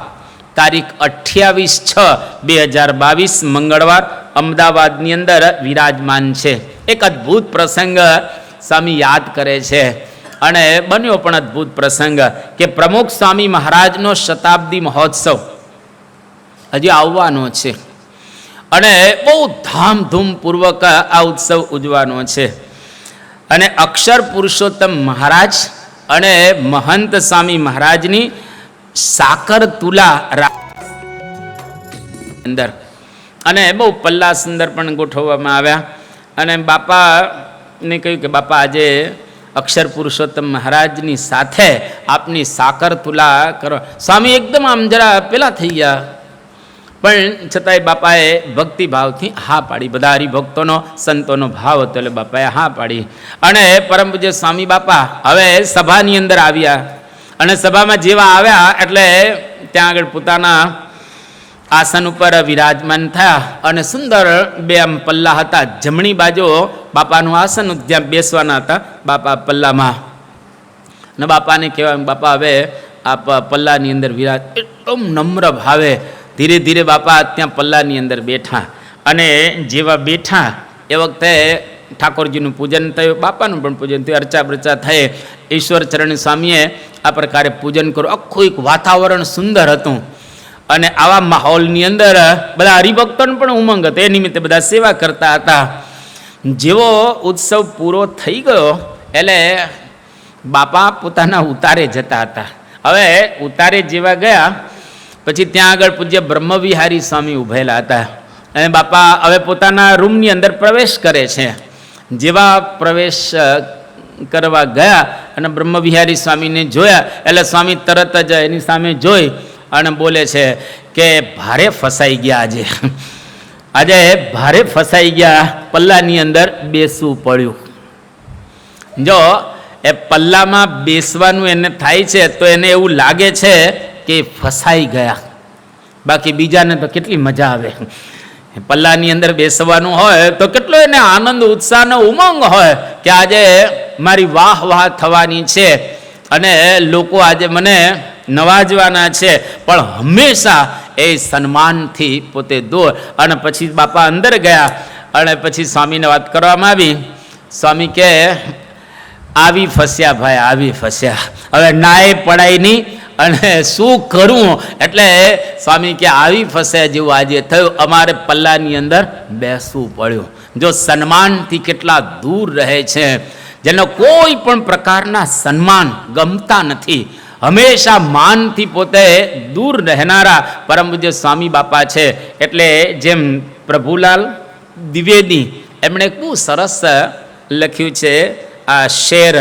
તારીખ 28/6/2022 મંગળવાર અમદાવાદની અંદર વિરાજમાન છે. એક અદ્ભુત પ્રસંગ સ્વામી યાદ કરે છે અને બન્યો પણ અદ્ભુત પ્રસંગ કે પ્રમુખ સ્વામી મહારાજનો શતાબ્દી મહોત્સવ હજી આવવાનો છે અને બહુ ધામધૂમપૂર્વક આ ઉત્સવ ઉજવાનો છે. અને અક્ષર પુરુષોત્તમ મહારાજ અને મહંત સ્વામી મહારાજની સાકર તુલા અંદર અને બહુ પલ્લા સુંદર પણ ગોઠવવામાં આવ્યા. અને બાપાને કહ્યું કે બાપા આજે અક્ષર પુરુષોત્તમ મહારાજની સાથે આપની સાકર તુલા કરો. સ્વામી એકદમ આમ જરા પેલા થઈ ગયા, પણ છતાંય બાપાએ ભક્તિભાવથી હા પાડી. બધા હરિભક્તોનો સંતોનો ભાવ હતો એટલે બાપાએ હા પાડી. અને પરમ પૂજ્ય સ્વામી બાપા હવે સભાની અંદર આવ્યા અને સભામાં જેવા આવ્યા એટલે ત્યાં આગળ પોતાના આસન ઉપર વિરાજમાન થયા અને સુંદર બે આમ પલ્લા હતા. જમણી બાજુ બાપાનું આસન જ્યાં બેસવાના હતા બાપા પલ્લામાં, અને બાપાને કહેવાય બાપા હવે આપ પલ્લાની અંદર વિરાજ. એકદમ નમ્ર ભાવે ધીરે ધીરે બાપા ત્યાં પલ્લાની અંદર બેઠા અને જેવા બેઠા એ વખતે ઠાકોરજીનું પૂજન થયું, બાપાનું પણ પૂજન થયું, અર્ચા પ્રચા થઈ. ઈશ્વર ચરણ સ્વામીએ આ પ્રકારે પૂજન કર્યું. આખું એક વાતાવરણ સુંદર હતું અને આવા માહોલની અંદર બધા હરિભક્તોને પણ ઉમંગ હતો. એ નિમિત્તે બધા સેવા કરતા હતા. જેવો ઉત્સવ પૂરો થઈ ગયો એટલે બાપા પોતાના ઉતારે જતા હતા. હવે ઉતારે જેવા ગયા પછી ત્યાં આગળ પૂજ્ય બ્રહ્મવિહારી સ્વામી ઊભેલા હતા અને બાપા હવે પોતાના રૂમની અંદર પ્રવેશ કરે છે. જેવા પ્રવેશ કરવા ગયા અને બ્રહ્મવિહારી સ્વામીને જોયા એટલે સ્વામી તરત જ એની સામે જોઈ અને બોલે છે કે ભારે ફસાઈ ગયા આજે ભારે ફસાઈ ગયા, પલ્લાની અંદર બેસવું પડ્યું. જો એ પલ્લામાં બેસવાનું એને થાય છે તો એને એવું લાગે છે કે ફસાઈ ગયા, બાકી બીજાને તો કેટલી મજા આવે. પલ્લાની અંદર બેસવાનું હોય તો કેટલો એને આનંદ ઉત્સાહ ને ઉમંગ હોય કે આજે મારી વાહ વાહ થવાની છે અને લોકો આજે મને નવાજવાના છે, પણ હંમેશા એ સન્માનથી પોતે દૂર. અને પછી બાપા અંદર ગયા અને પછી સ્વામીને વાત કરવામાં આવી. સ્વામી કે આવી ફસ્યા ભાઈ, આવી ફસ્યા, હવે નાય પડાય નહીં અને શું કરવું. એટલે સ્વામી કે આવી ફસ્યા જેવું આજે થયું, અમારે પલ્લાની અંદર બેસવું પડ્યું. જો સન્માનથી કેટલા દૂર રહે છે, જેનો કોઈ પણ પ્રકારના સન્માન ગમતા નથી, હંમેશા માનથી પોતે દૂર રહેનારા પરમ પૂજ્ય સ્વામી બાપા છે. એટલે જેમ પ્રભુલાલ દ્વિવેદી એમણે બહુ સરસ લખ્યું છે આ શેર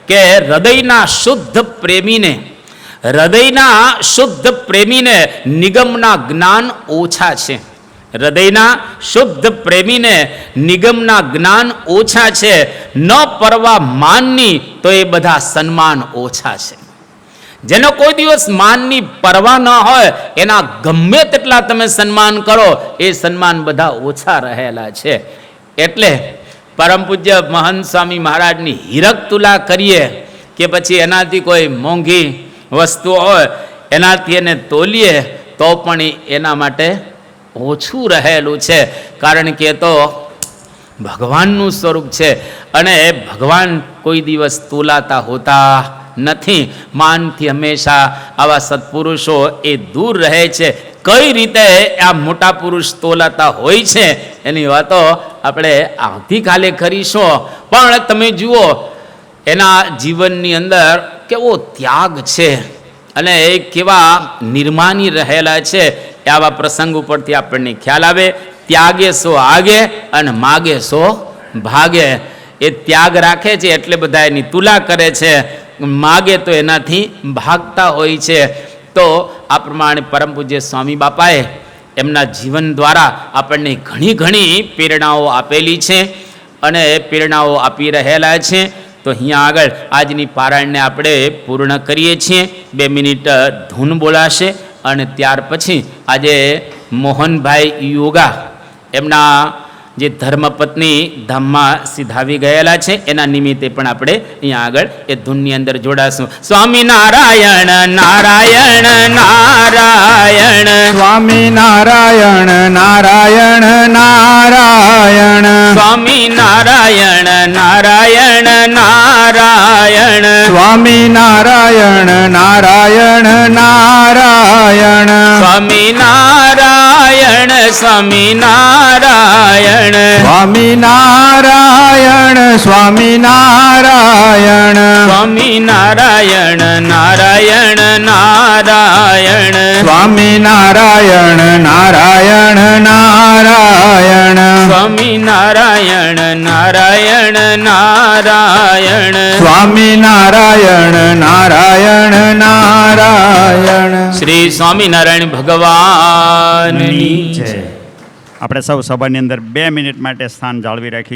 કે હૃદયના શુદ્ધ પ્રેમીને નિગમના જ્ઞાન ઓછા છે. હૃદયના શુદ્ધ પ્રેમીને નિગમના જ્ઞાન ઓછા છે. ન પરવા માનની તો એ બધા સન્માન ઓછા છે. જેનો કોઈ દિવસ માનની પરવા ન હોય એના ગમે તેટલા તમે સન્માન કરો, એ સન્માન બધા ઓછા રહેલા છે. એટલે પરમ પૂજ્ય મહંત સ્વામી મહારાજની હીરક તુલા કરીએ કે પછી એનાથી કોઈ મોંઘી વસ્તુ હોય એનાથી એને તોલીએ તો પણ એના માટે ઓછું રહેલું છે. કારણ કે એ તો ભગવાનનું સ્વરૂપ છે અને ભગવાન કોઈ દિવસ તોલાતા હોતા નથી. માનથી હંમેશા આવા સત્પુરુષો એ દૂર રહે છે. કઈ રીતે આ મોટા પુરુષ તોલાતા હોય છે એની વાતો આપણે આવતીકાલે કરીશું. પણ તમે જુઓ એના જીવનની અંદર કેવો ત્યાગ છે અને એ કેવા નિર્માની રહેલા છે. આવા પ્રસંગ ઉપરથી આપણને ખ્યાલ આવે. ત્યાગે સો આગે અને માગે સો ભાગે. એ ત્યાગ રાખે છે એટલે બધા એની તુલા કરે છે, માગે તો એનાથી ભાગતા હોય છે. તો આ પ્રમાણે પરમ પૂજ્ય સ્વામી બાપાએ એમના જીવન દ્વારા આપણને ઘણી ઘણી પ્રેરણાઓ આપેલી છે અને પ્રેરણાઓ આપી રહેલા છે. તો અહીંયા આગળ આજની પારાયણને આપણે પૂર્ણ કરીએ છીએ. 2 મિનિટ ધૂન બોલાશે અને ત્યાર પછી આજે મોહનભાઈ યોગા એમના જે ધર્મપત્ની ધામમાં સિધાવી ગયેલા છે એના નિમિત્તે પણ આપણે અહીંયા આગળ એ ધૂનની અંદર જોડાશું. સ્વામી નારાયણ નારાયણ નારાયણ, સ્વામી નારાયણ નારાયણ નારાયણ, સ્વામી નારાયણ નારાયણ નારાયણ, સ્વામી નારાયણ નારાયણ નારાયણ, સ્વામી નારાયણ સ્વામી નારાયણ, સ્વામી નારાયણ સ્વામી નારાયણ, સ્વામી નારાયણ નારાયણ નારાયણ, સ્વામી નારાયણ નારાયણ નારાયણ, સ્વામી નારાયણ નારાયણ નારાયણ, સ્વામી નારાયણ નારાયણ નારાયણ. શ્રી સ્વામિનારાયણ ભગવાનની છે. આપણે સૌ સભાની અંદર 2 મિનિટ માટે સ્થાન જાળવી રાખી.